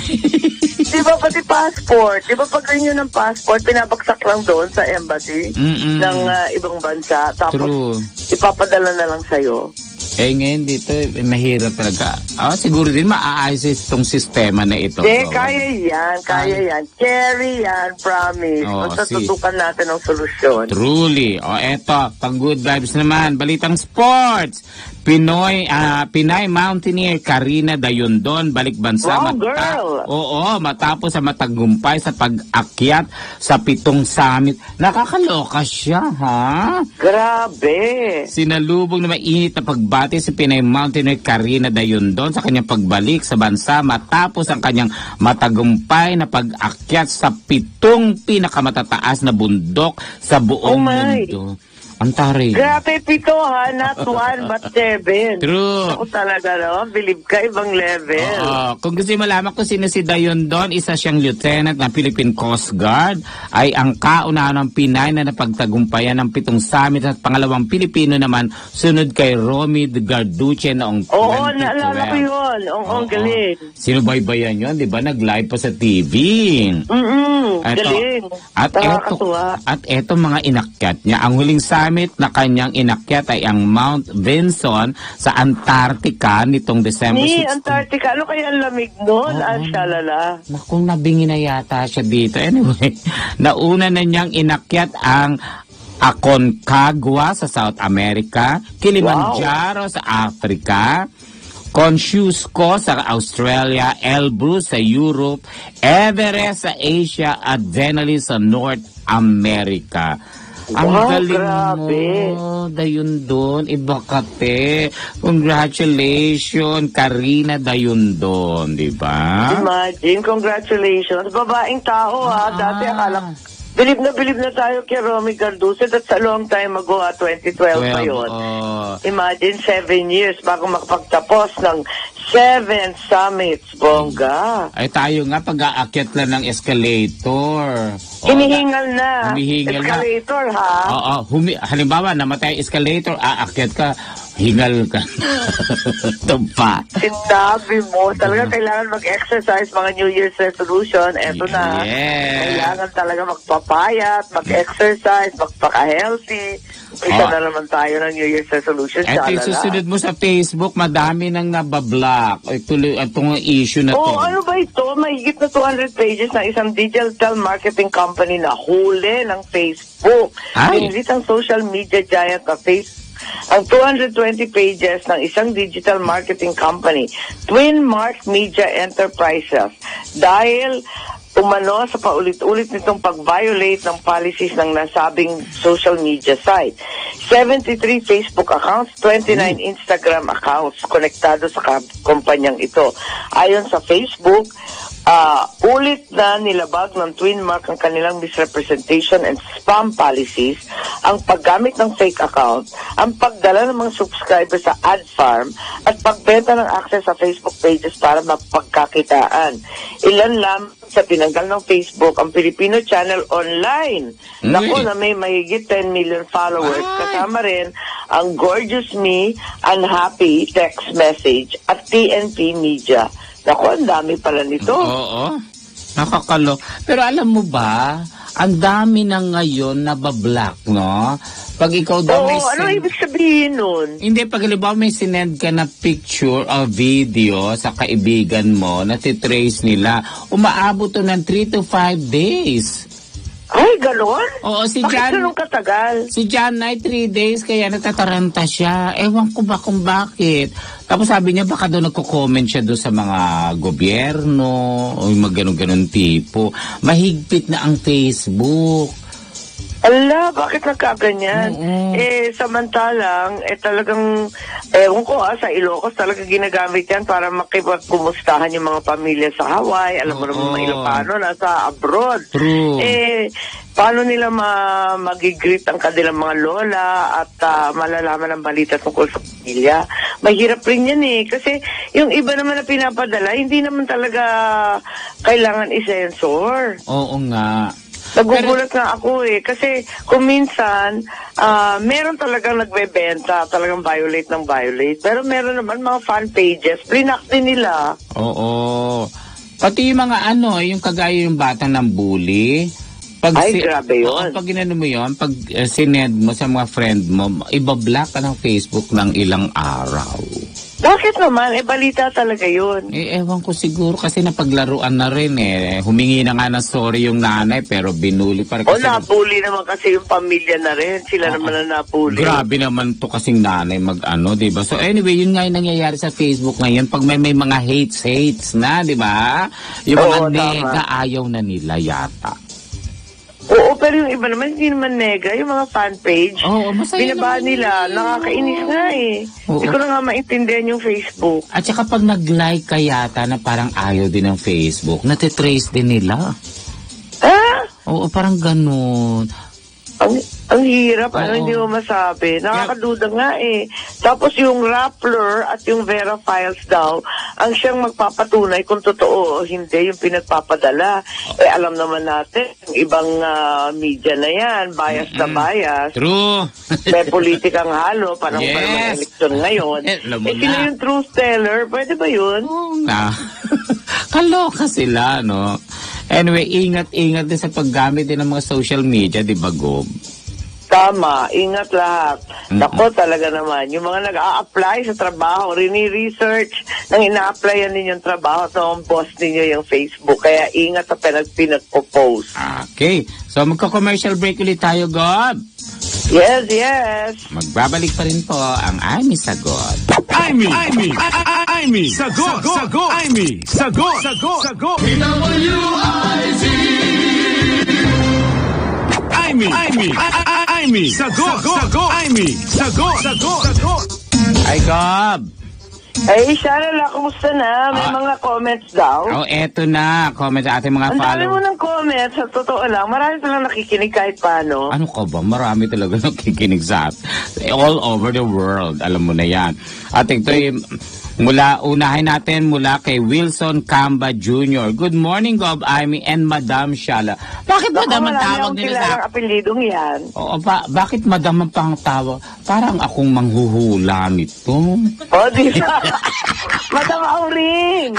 Di ba pati passport? Di ba pag renew ng passport, pinabagsak lang doon sa embassy ng ibang bansa. Tapos True. ipapadala na lang sa'yo. Ngayon dito, mahirap talaga. Siguro din maaayos itong sistema na ito. Kaya yan. Carry yan, promise. Basta tutukan natin ang solusyon. Truly. Eto, pang good vibes naman. Balitang sports. Pinay Mountaineer Karina Dayondon balik bansa. Wow, girl! Matapos sa matagumpay sa pag-akyat sa 7 summit. Nakakaloka siya, ha? Grabe! Sinalubong na mainit na pagbati si Pinay Mountaineer Karina Dayondon sa kanyang pagbalik sa bansa matapos ang kanyang matagumpay na pag-akyat sa 7 pinakamatataas na bundok sa buong mundo. Ang taray. Grabe, 7 ha, not 1 but 7. True. Ako talaga, no? Believe ka, ibang level. Kung gusto malaman kung sino si Dayondon, isa siyang lieutenant ng Philippine Coast Guard, ay ang kauna ng Pinay na napagtagumpayan ng 7 summit at pangalawang Pilipino naman sunod kay Romy de Garduce noong 2012. Oo, naalala ko yun. Ang galing. Sinubaybayan yun, di ba? Nag-live pa sa TV. Galing. At eto mga inakyat niya. Ang huling summit na kanyang inakyat ay ang Mount Vinson sa Antarctica nitong December 16. Antarctica. Ano kaya ang lamig nun? Shalala. Nakung nabingi na yata siya dito. Anyway, nauna na niyang inakyat ang Aconcagua sa South America, Kilimanjaro sa Africa, Kosciuszko sa Australia, Elbrus sa Europe, Everest sa Asia, at Denali sa North America. Ang galing grabe. mo, Dayundon, iba ka te. Congratulations, Karina Dayundon, di ba? Imagine, congratulations. Babaeng tao dati akala bilib na tayo kay Romy Carducet at sa long time ago 2012 pa yun. Imagine 7 years bago makapagtapos ng 7 summits, bongga. Ay tayo nga pag-aakyat lang ng escalator. Hinihingal na. Humihingal escalator, na. ha? Oo, halimbawa namatay escalator, aakyat ka, hingal ka. Tumpa. Sinabi mo, talaga kailangan mag-exercise, mga New Year's resolution, eto na. Yes. Kailangan talaga magpapayat, mag-exercise, magpaka-healthy. Isa na naman tayo ng New Year's resolution. At yung susunod mo sa Facebook, madami nang nabablock. Tuloy itong issue na to. Ano ba ito? Mahigit na 200 pages ng isang digital marketing company na huli ng Facebook. Pinilit ang social media giant na Facebook ang 220 pages ng isang digital marketing company, Twin Mark Media Enterprises, dahil umano sa paulit-ulit nitong pag-violate ng policies ng nasabing social media site. 73 Facebook accounts, 29 Instagram accounts konektado sa kumpanyang ito. Ayon sa Facebook, ulit na nilabag ng Twin Mark ang kanilang misrepresentation and spam policies, ang paggamit ng fake account, ang pagdala ng mga subscribers sa ad farm, at pagbenta ng access sa Facebook pages para mapagkakitaan. Ilan lamang sa tinanggal ng Facebook ang Filipino Channel Online. Naku, na may mahigit 10 million followers. Kasama rin ang Gorgeous Me, Unhappy Text Message at TNP Media. Naku, ang dami pala nito. Oo. Nakakalo. Pero alam mo ba, ang dami na ngayon nabablock, no? Pag ikaw daw may ano ibig sabihin nun? Hindi, pag halimbawa may sinend ka na picture o video sa kaibigan mo na titrace nila, umaabot to ng 3 to 5 days. Ay, gano'n? Oo, si Bakit Jan. ganun katagal? Si Jan ay 3 days kaya natataranta siya. Ewan ko ba kung bakit. Tapos sabi niya baka daw nagko-comment siya doon sa mga gobyerno o yung mga ganun-ganun tipo. Mahigpit na ang Facebook. Ala, bakit nagkaganyan? Samantalang, talagang, ewan ko sa Ilocos talaga ginagamit yan para makipagkumustahan yung mga pamilya sa Hawaii. Alam mo naman mga Ilocano nasa abroad. True. Paano nila mag-greet ang kanilang mga lola at malalaman ang balita tungkol sa pamilya? Mahirap rin yan kasi yung iba naman na pinapadala, hindi naman talaga kailangan i-censor. Oo nga. Nagugulat na ako kasi kung minsan meron talagang nagbebenta, talagang violate ng violate, pero meron naman mga fan pages, blinak din nila. Oo. Pati yung mga yung kagaya yung batang ng bully. Grabe yun. Pag ginano mo yun, pag sinend mo sa mga friend mo, ibablock ka ng Facebook ng ilang araw. Bakit naman? Balita talaga yun. Ewan ko siguro kasi napaglaruan na rin Humingi na nga ng sorry yung nanay pero binuli pa rin. Nabully naman kasi yung pamilya na rin. Sila naman na nabully. Grabe naman to kasing nanay diba? So anyway, yun nga yung nangyayari sa Facebook ngayon. Pag may mga hates na, diba? Yung mga nega ayaw na nila yata. Oo, pero yung iba naman, hindi naman nega. Yung mga fan page, binaba nila. Nakakainis nga Hindi ko na nga maintindihan yung Facebook. At saka pag nag-like ka yata na parang ayaw din ng Facebook, natitrace din nila. Oo, parang ganun. Ang hirap, hindi mo masabi. Nakakaduda nga Tapos yung Rappler at yung Vera Files daw, ang siyang magpapatunay kung totoo o hindi yung pinagpapadala. Alam naman natin, yung ibang media na yan, bias na bias. True. May politikang halo, parang may eleksyon ngayon. Sino yung truth teller? Pwede ba yun? Kaloka sila, no? Anyway, ingat-ingat din sa paggamit din ng mga social media, di ba, Gob? Tama, ingat lahat. Nako talaga naman, yung mga nag-a-apply sa trabaho, rini-research nang ina-applyan ninyong trabaho sa boss ninyo yung Facebook. Kaya ingat sa pinag-post. Okay, so magka-commercial break ulit tayo, Gob. Yes. Magbabalik pa rin po ang Amy Sagot. Amy, sagot, Amy, sagot. Amy, sagot, Amy, sagot. Ay, Gob! Ay, Sharala, kumusta na? May mga comments daw. Oh, eto na. Comment sa ating mga Ang dami mo followers. ng comments, sa totoo lang. Marami palang nakikinig kahit paano. Ano ka ba? Marami talaga nakikinig sa atin. All over the world. Alam mo na yan. At ito unahin natin mula kay Wilson Camba Jr. Good morning, Gob, Amy, and Madam Shala. Bakit Madam ang tawag nila sa Marami apelidong yan. Oo, bakit Madam ang pangtawag? Parang akong manghuhula nito. O, di ba? Madam Auring!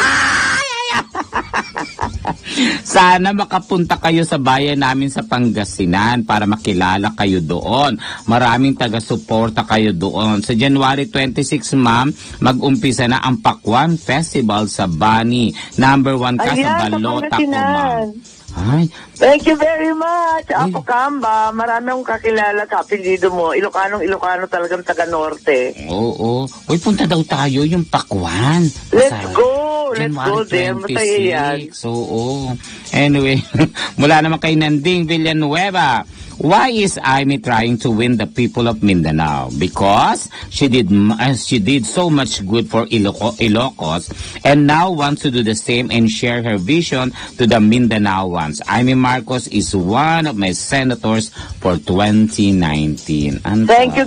Sana makapunta kayo sa bayan namin sa Pangasinan para makilala kayo doon. Maraming taga-suporta kayo doon. Sa January 26, ma'am, mag-umpisa na ang Pakwan Festival sa Bani. Number 1 ka sa Balota ko, ma'am. Ay, Thank you very much, Apo Kamba. Marami akong kakilala sa apelido mo. Ilocano talagang taga-norte. oo. Uy, punta daw tayo yung Pakwan. Let's go January there. Masaya yan. 26. Oo. Anyway, mula naman kay Nanding Villanueva. Why is Amy trying to win the people of Mindanao? Because she did so much good for Ilocos and now wants to do the same and share her vision to the Mindanaoans. Amy Marcos is one of my senators for 2019. Thank you.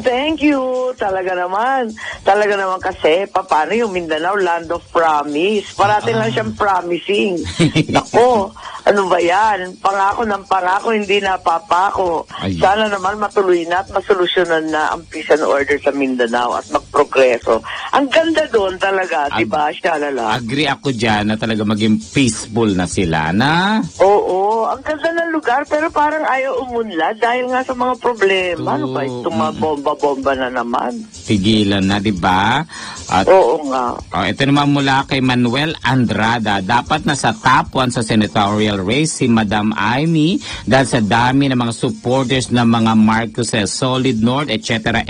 Talaga naman kasi, paano yung Mindanao, land of promise? Parati lang siyang promising. Nako, ano ba yan? Pangako ng pangako, hindi napapako. Ay. Sana naman matuloy na at masolusyonan na ang peace and order sa Mindanao at magprogreso. Ang ganda doon talaga, di ba, Shalala? Agree ako dyan na talaga maging peaceful na sila, na? Oo, ang ganda ng lugar pero parang ayaw umunlad dahil nga sa mga problema. Ano ba ito, mga bomba-bomba na naman? Pigilan na, di ba? At Oo nga. ito naman mula kay Manuel Andrada. Dapat nasa top 1 sa senatorial race si Madam Amy dahil sa dami ng mga supporters ng mga Marcoses, Solid North, etc.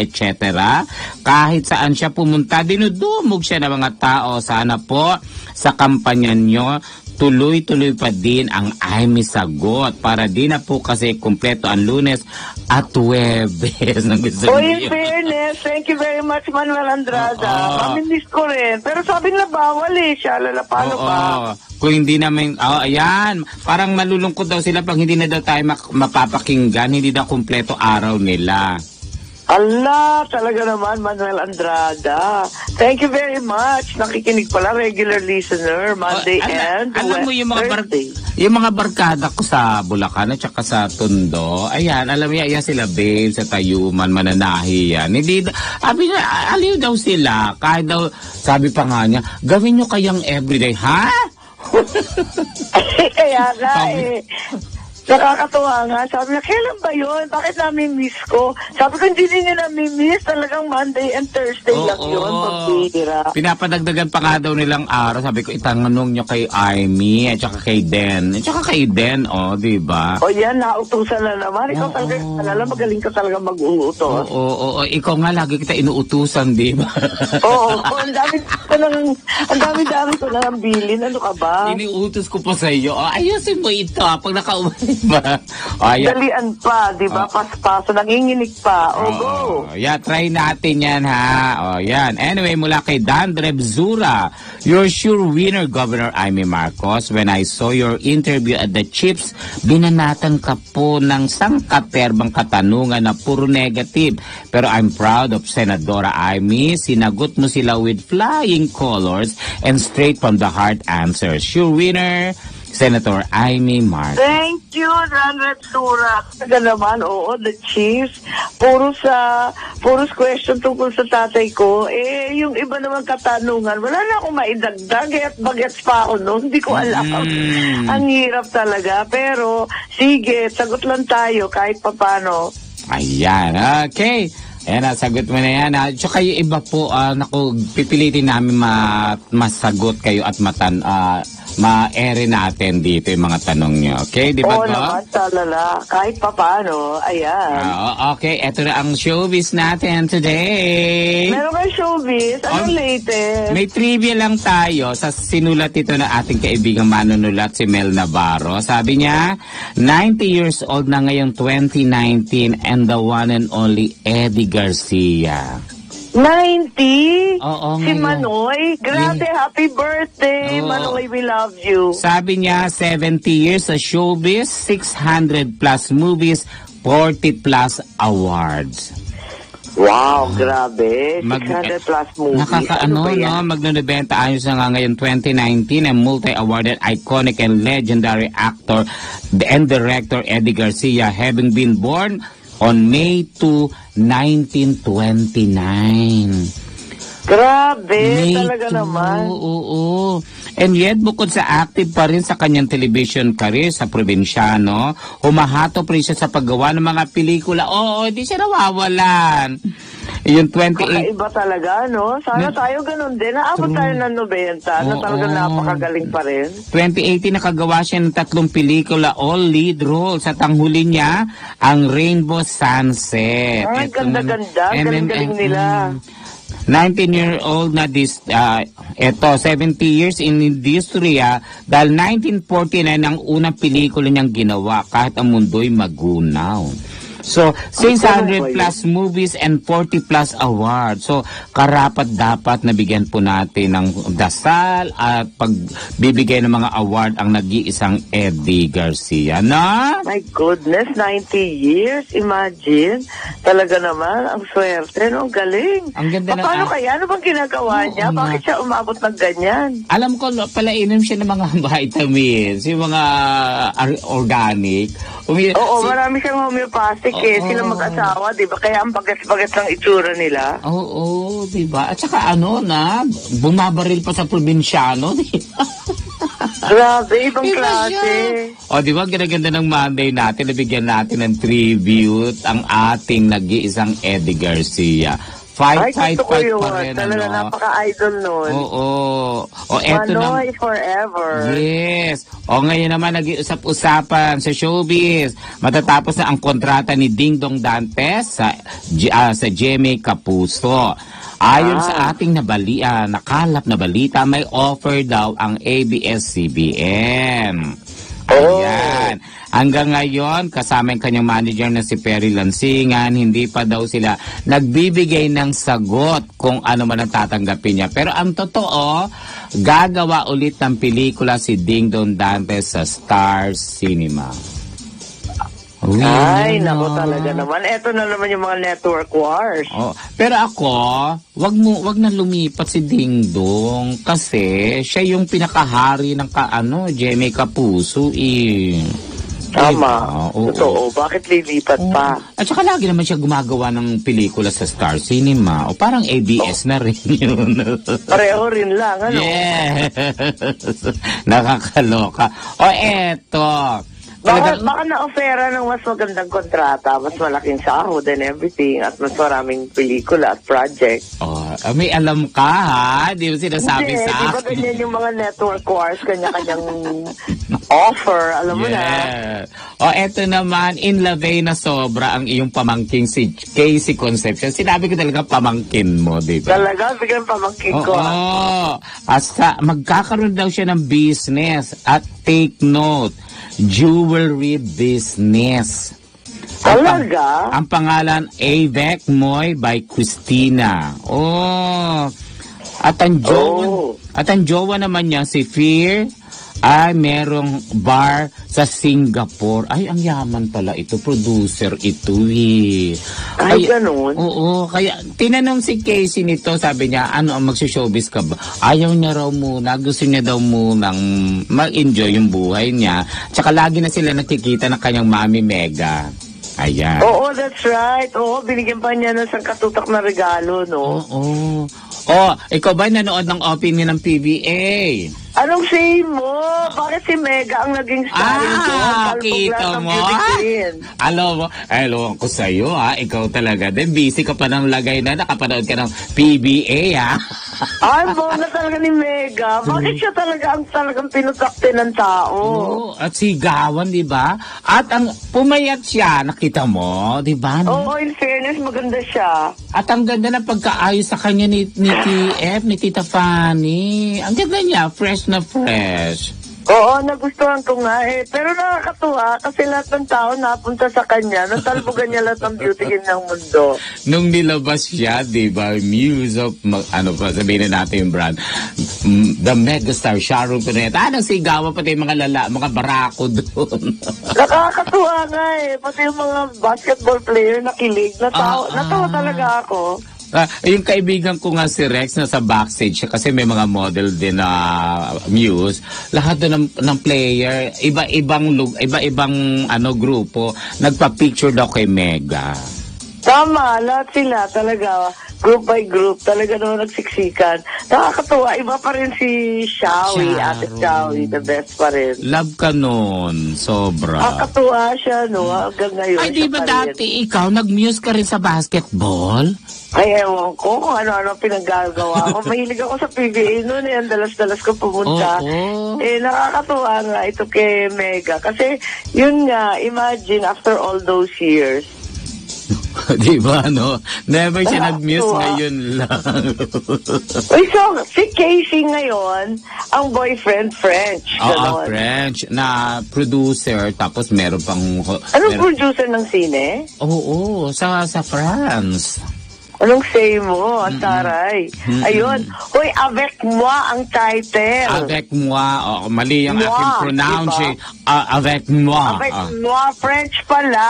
Kahit saan siya pumunta, dinudumog siya ng mga tao. Sana po sa kampanya nyo, tuloy-tuloy pa din ang Amy Sagot para di na po kasi kumpleto ang Lunes at Huwebes. In fairness, thank you very much, Manuel Andrada. Mamimiss ko rin. Pero sabi na bawal Shalala, paano ba? Kung hindi namin, ayan, parang malulungkot daw sila pag hindi na daw tayo mapapakinggan, hindi daw kumpleto araw nila. Allah, talaga naman, Manuel Andrada. Thank you very much. Nakikinig pala, regular listener, Monday and alam mo yung Thursday. yung mga barkada ko sa Bulacan at saka sa Tondo, ayan, alam mo yan sila babe, sa Tayuman, Mananahi yan. Hindi, aliw daw sila, kahit daw, sabi pa nga niya, gawin nyo kayang everyday, ha? Kaya nga nakakatuwa nga. Sabi niya, kailan ba yun? Bakit nami-miss ko? Sabi ko, hindi niya nami-miss. Talagang Monday and Thursday lang yun. Pagbihira. Pinapadagdagan pa nga daw nilang araw. Sabi ko, itanganong nyo kay Amy at saka kay Den. At saka kay Den, di ba? O yan, nautusan na naman. Ikaw talaga, magaling ka talaga mag-uutos. Oo. Ikaw nga, lagi kita inuutusan, di ba? Oo. Ang dami ko na ng bilin. Ano ka ba? Iniutos ko pa sa iyo. Ayusin mo ito, pag nakaumalis ba? Dalian pa, di ba? Paspaso, nanginginig pa. Go! Yeah, try natin yan, ha? Yan. Anyway, mula kay Dandre Bzura, you're sure winner, Governor Amy Marcos. When I saw your interview at the Chips, binanatan ka po ng sangkaterbang katanungan na puro negative. Pero I'm proud of Senadora Amy. Sinagot mo sila with flying colors and straight from the heart answers. Sure winner, Senator Amy Marcos. Thank you, Dandre Bzura. Talaga naman, the Chiefs. Puros question tungkol sa tatay ko. Yung iba naman katanungan, wala na akong maidagdag. At bagets pa ako noon. Hindi ko alam. Ang hirap talaga. Pero, sige, sagot lang tayo kahit papano. Ayan, okay. Ayan, sagot mo na yan. Tsaka yung iba po, pipilitin namin masagot kayo at ma-ere natin dito yung mga tanong nyo. Okay, di ba Oo ko? naman, talala. Kahit papaano, ayan. Okay, eto na ang showbiz natin today. Meron kang showbiz? Anong latest? May trivia lang tayo sa sinulat ito na ating kaibigang manunulat si Mel Navarro. Sabi niya, 90 years old na ngayong 2019 and the one and only Eddie Garcia. 90? Oo, Si ngayon. Manoy? Grabe, happy birthday! Oo. Manoy, we love you. Sabi niya, 70 years sa showbiz, 600 plus movies, 40 plus awards. Wow, grabe. 600 plus movies. Nakakaano, Ano ba yan? no? Magno-90 anyos na nga ngayon 2019 and multi-awarded iconic and legendary actor and director Eddie Garcia having been born on May 2, 1929. Grabe, May talaga 2, naman. oo. And yet, bukod sa active pa rin sa kanyang television career sa probinsyano, humahatop rin siya sa paggawa ng mga pelikula. Oo, hindi siya nawawalan. Yung 28... Kakaiba talaga, no? Sana tayo ganun din. Naabot tayo ng 90 na talagang napakagaling pa rin. 2018 nakagawa siya ng 3 pelikula, all lead role. Sa tanghuli niya, ang Rainbow Sunset. Ay, ganda-ganda. Galing-galing nila. 19-year-old na eto, 70 years in industry dahil 1949 ang unang pelikula niyang ginawa kahit ang mundo'y magunaw. So, 600 plus movies and 40 plus awards. So, karapat-dapat na bigyan po natin ng dasal at pagbibigay ng mga award ang nag-iisang Eddie Garcia. Na? My goodness, 90 years. Imagine. Talaga naman, ang swerte, no? Galing. Ang ganda ng... Paano kaya? Ano bang ginagawa niya? Bakit siya umabot ng ganyan? Alam ko, palainom siya ng mga vitamins, yung mga organic. Oo, marami siyang homeopathic sila mag-asawa, di ba? Kaya ang bagat-bagat ng itsura nila. Oo, di ba? At saka bumabaril pa sa probinsyano, di ba? Grabe, ibang Diba klase. O, di ba, ganda-ganda ng Monday natin, nabigyan natin ng tribute ang ating nag-iisang Eddie Garcia. Ay, Fight gusto ko pa yun. rin, Talaga, napaka-idol nun. Oo. O, eto na. Manoy forever. Yes. O, ngayon naman, nag-iusap-usapan sa showbiz. Matatapos na ang kontrata ni Ding Dong Dantes sa GMA Kapuso. Ayon sa ating nakalap na balita, may offer daw ang ABS-CBN. Ayan. Hanggang ngayon, kasama yung kanyang manager na si Perry Lansingan, hindi pa daw sila nagbibigay ng sagot kung ano man ang tatanggapin niya. Pero ang totoo, gagawa ulit ng pelikula si Ding Dong Dantes sa Star Cinema. Ay, nako talaga naman. Eto na naman yung mga network wars. Oh, pero ako, wag na lumipat si Ding Dong kasi siya yung pinakahari ng GMA Kapuso Tama. Oo. Totoo. Bakit lilipat pa? At saka lagi naman siya gumagawa ng pelikula sa Star Cinema. O parang ABS na rin yun. Pareho rin lang, ano? Yes. Nakakaloka. O eto. Baka na-offera ng mas magandang kontrata, mas malaking sahod and everything, at mas maraming pelikula at project. May alam ka, ha? Di ba sinasabi Hindi, sa di ba ganyan yung mga network wars, kanya-kanyang offer, alam mo na. O eto naman, in love na sobra ang iyong pamangking si Casey Concepcion. Sinabi ko talaga pamangkin mo, di ba? Talaga, bigyan pamangkin ko. Oo. Magkakaroon daw siya ng business at take note, jewelry business. Talaga? Ang pangalan, Avec Moy by Christina. At ang jowa naman niya, si Fear, ay merong bar sa Singapore. Ay, ang yaman pala ito. Producer ito Ay, ganun? Oo. Kaya, tinanong si Casey nito, sabi niya, magsushowbiz ka ba? Ayaw niya raw muna. Gusto niya daw munang mag-enjoy yung buhay niya. Tsaka lagi na sila nakikita ng kanyang mami Mega. Ayan. Oo, that's right. Oo, binigyan pa niya ng isang katutak na regalo, no? Oo. Ikaw ba nanood ng opening ng PBA? Anong say mo? Bakit si Mega ang naging starring doon? Kita mo? Alam mo, ewan ko sa'yo ikaw talaga din. Busy ka pa ng lagay na nakapanood ka ng PBA Ay, na talaga ni Mega. Bakit siya talaga ang talagang pinutakte ng tao? Oo, at sigawan, di ba? At ang pumayat siya, nakita mo, di ba? Oo, in fairness, maganda siya. At ang ganda na pagkaayos sa kanya ni TF, ni Tita Fanny. Ang ganda niya, fresh na fresh. Oo, nagustuhan ko nga Pero nakakatuwa kasi lahat ng tao napunta sa kanya. Natalbogan niya lahat ng beauty king ng mundo. Nung nilabas siya, di ba, Muse of, sabihin na natin yung brand, the megastar Sharon Cuneta. Nasigawan pati yung mga barako doon. Nakakatuwa nga Pati yung mga basketball player nakilig. Natawa talaga ako. Yung kaibigan ko nga si Rex na sa backstage siya kasi may mga model din na Muse. Lahat doon ng player, iba-ibang grupo, nagpa-picture daw kay Mega. Tama, lahat sila talaga. Group by group, talaga naman nagsiksikan. Nakakatuwa, iba pa rin si Shawi, Ate Shawi, the best pa rin. Love ka nun, sobra. Nakakatuwa siya, no? Hanggang ngayon. Ay, di ba dati ikaw, nag-muse ka rin sa basketball? Ay, ewan ko kung ano-ano pinaggagawa ko. Mahilig ako sa PBA noon ang dalas-dalas ko pumunta. Nakakatuwa nga ito kay Mega. Kasi, yun nga, imagine, after all those years, di ba, no? Never siya nag-muse, ngayon lang. Uy, so, si Casey ngayon, ang boyfriend French. French, na producer, tapos meron pang... Anong producer ng sine? Oo, sa France. Anong say mo, Taray? Ayun. Hoy, avec moi ang title. Avec moi. Mali yung aking pronouncing. Diba? Avec moi. Avec moi, French pala.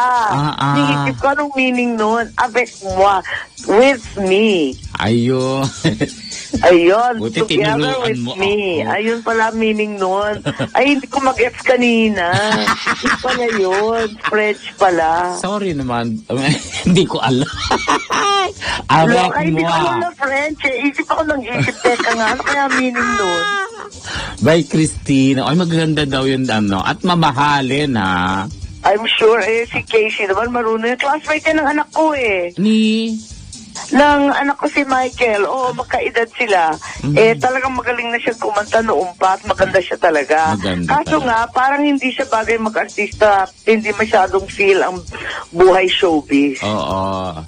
Nihigit ko anong meaning nun. Avec moi. With me. Ayun. Buti together with me. Ayun pala meaning nun. Ay, hindi ko mag-gets kanina. Hindi pala yun. French pala. Sorry naman. Hindi ko alam. Avec moi. Hindi ko alam na French Isip ako ng isip. Teka nga, ano kaya meaning nun? By Christine. Ay, maganda daw yun, at mamahalin, I'm sure, si Casey naman marunong. Classmate ng anak ko, ng anak ko si Michael. Oo, magkaedad sila. Talagang magaling na siya kumanta noong pa at maganda siya talaga. Kaso nga, parang hindi siya bagay mag-artista. Hindi masyadong feel ang buhay showbiz. Oo.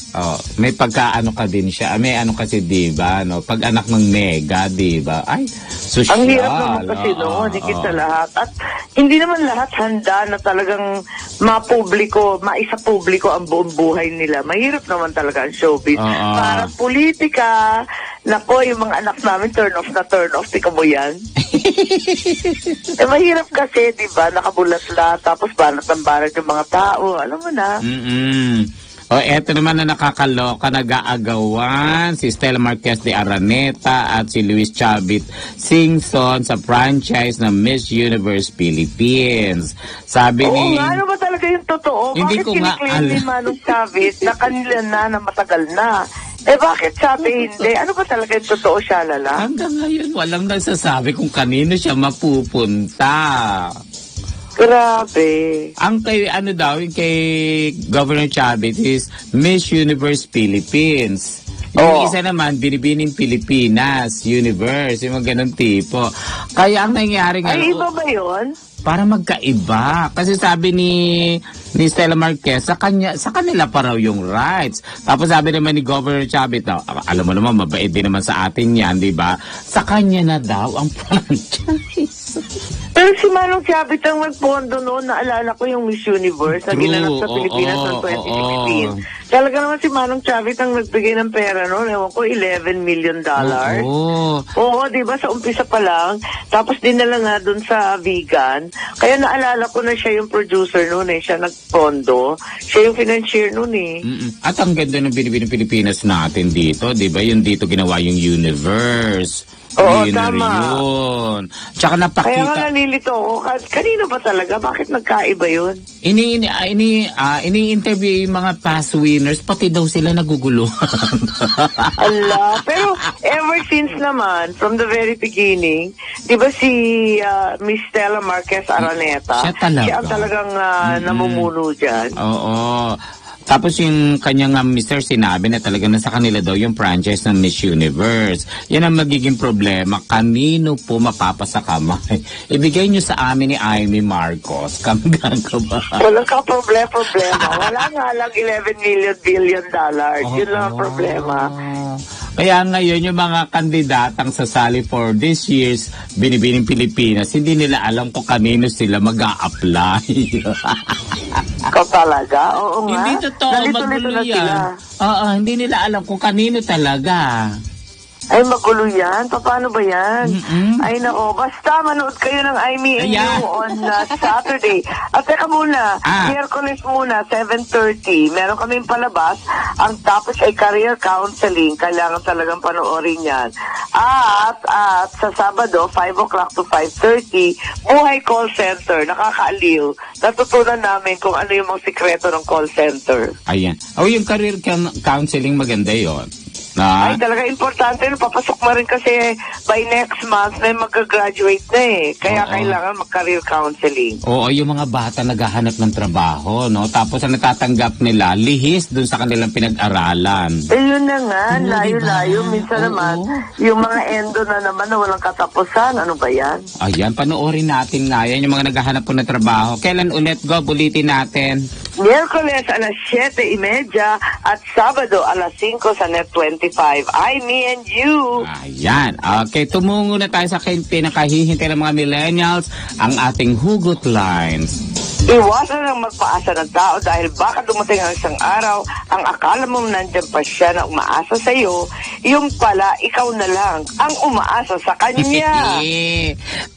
May pagkaano ka din siya. May ano kasi, diba? No? Pag anak ng Mega, diba? Ay, social. Ang hirap naman kasi noon, higit sa lahat. At hindi naman lahat handa na talagang maisa publiko ang buong buhay nila. Mahirap naman talaga ang showbiz. Parang politika, nako, yung mga anak namin turn off. Tika mo yan? Mahirap kasi, di ba? Nakabulat-lat, tapos banat-banat yung mga tao. Alam mo na. Eto naman na nakakaloka, nag-aagawan si Stella Marquez de Araneta at si Luis Chavit Singson sa franchise ng Miss Universe Philippines. Sabi ni... ano ba talaga yung totoo? Hindi bakit ko nga kiniklaim ni Manong Chavit na kanila na matagal na? Bakit sabi hindi? Ano ba talaga yung totoo siya, Lala? Hanggang ngayon, walang nagsasabi kung kanino siya mapupunta. Grabe. Ang kay kay Governor Chavit is Miss Universe Philippines. Yung isa naman, Binibining Pilipinas Universe, yung mga ganun tipo. Kaya ang nangyayari nga... Ay, iba ba yun? Para magkaiba. Kasi sabi ni Stella Marquez, sa kanila pa raw yung rights. Tapos sabi naman ni Governor Chavit, alam mo naman, mabait din naman sa atin yan, di ba? Sa kanya na daw ang franchise. Pero si Manong Chavit ang nagpondo noon, naalala ko yung Miss Universe na ginanap sa Pilipinas noong 2015. Talaga naman si Manong Chavit ang nagbigay ng pera noon, ewan ko, $11 million. Oo, di ba, sa umpisa pa lang. Tapos dinala nga dun sa vegan. Kaya naalala ko na siya yung producer noon siya nagpondo. Siya yung financier noon At ang ganda ng Binibining Pilipinas natin dito, di ba? Yung dito ginawa yung Universe. Oo, tama. Yun. Tsaka napakita. Kaya nga nalilito ako. Kanino ba talaga? Bakit nagkaiba yun? Ini-interview yung mga past winners foreigners, pati daw sila naguguluhan. Ala, pero ever since naman, from the very beginning, di ba si Miss Stella Marquez Araneta, Siya talaga. siya ang talagang namumuno dyan. Oo. Tapos yung kanyang mister sinabi na talaga nasa kanila daw yung franchise ng Miss Universe. Yan ang magiging problema. Kanino po mapapasa kamay? Ibigay nyo sa amin ni Amy Marcos. Kami gagawa. Walang ka-problema. Wala nga lang 11 billion dollars. Yun lang ang problema. Kaya ngayon yung mga kandidatang sasali for this year's Binibining Pilipinas, hindi nila alam kung kanino sila mag-a-apply. Ikaw talaga? Oo nga. Hindi totoo, Nalito-lito magulo na sila. yan. Oo, hindi nila alam kung kanino talaga. Ay, magulo yan. Paano ba yan? Mm-mm. Ay, nako. Basta manood kayo ng I Me and Ayan. You on Saturday. At teka muna, Miyerkules muna, 7:30. Meron kaming palabas. Ang topic ay career counseling. Kailangan talagang panoorin yan. At sa Sabado, 5 o'clock to 5:30, Buhay Call Center. Nakakaaliw. Natutunan namin kung ano yung mga sikreto ng call center. Ayan. Yung career counseling, maganda yon. Ay, talaga importante. Papasok mo rin kasi by next month na mag-graduate na eh. Kaya kailangan mag-career counseling. Oo, yung mga bata naghahanap ng trabaho, no? Tapos ang natatanggap nila, lihis dun sa kanilang pinag-aralan. Eh, yun na nga. Layo-layo. Minsan naman, yung mga endo na naman na walang katapusan. Ano ba yan? Ayan, panoorin natin nga yan, yung mga naghahanap po ng trabaho. Kailan ulit, Go? Ulitin natin. Miyerkules alas 7:30 at Sabado alas 5 sa Net 25. I, Me and You. Ayan. Okay, tumungo na tayo sa pinakahihintay ng mga millennials, ang ating hugot lines. Iwasan ang magpaasa ng tao dahil baka dumating ang isang araw, ang akala mong nandyan pa siya na umaasa sa'yo, yung pala, ikaw na lang ang umaasa sa kanya.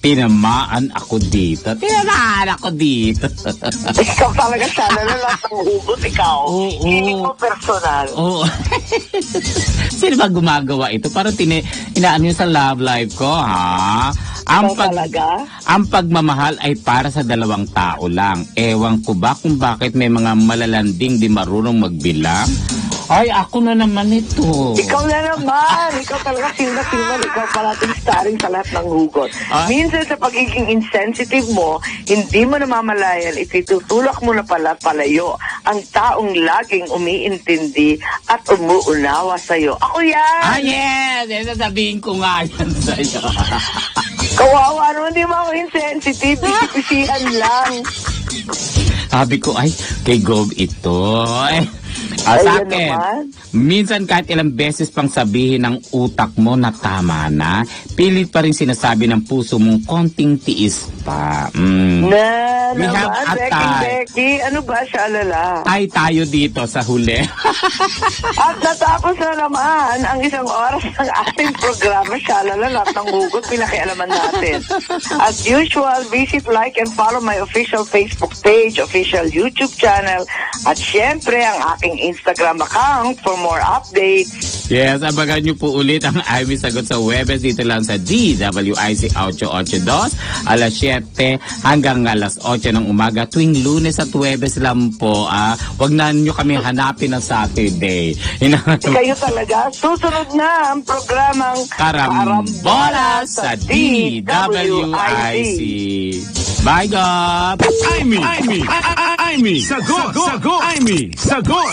Tinamaan ako dito. Ikaw talaga sana na lang ang hugot, ikaw. Oo. Hindi mo personal. Oo. Sino ba gumagawa ito? Parang inaano yun sa love life ko, ha? Ang pagmamahal ay para sa dalawang tao lang. Ewan ko ba kung bakit may mga malalanding di marunong magbilang? Ay, ako na naman ito. Ikaw na naman. Ikaw talaga silma-silma. Ikaw parating starring sa lahat ng hugot. Minsan sa pagiging insensitive mo, hindi mo namamalayan, itutulak mo na pala palayo ang taong laging umiintindi at umuunawa sa'yo. Ako yan! Ah, yes! Sasabihin ko nga yan sa'yo. Kawawa naman, di mo ako insensitive. Bisipisihan lang. Sabi ko, ay, kay Gob ito. Sa Ayan akin, naman. minsan kahit ilang beses pang sabihin ng utak mo na tama na, pilit pa rin sinasabi ng puso mong konting tiis pa. Na We have naman, a tie. Becky, ano ba siya, alala? Ay, tayo dito sa huli. At natapos na naman ang isang oras ng ating programa, siya, alala, lahat ng hugot, pinakialaman natin. As usual, visit, like, and follow my official Facebook page, official YouTube channel, at syempre, ang aking Instagram account for more updates. Yes, abangan nyo po ulit ang Amy Sagot sa Webes dito lang sa DWIC 882, alas 7 hanggang alas 8 ng umaga tuwing Lunes at Webes lang po. Wag na nyo kami hanapin ng Saturday. Kayo talaga, susunod na ang programang Karambola sa DWIC. Bye, God! Amy! Sagot! Amy! Sagot!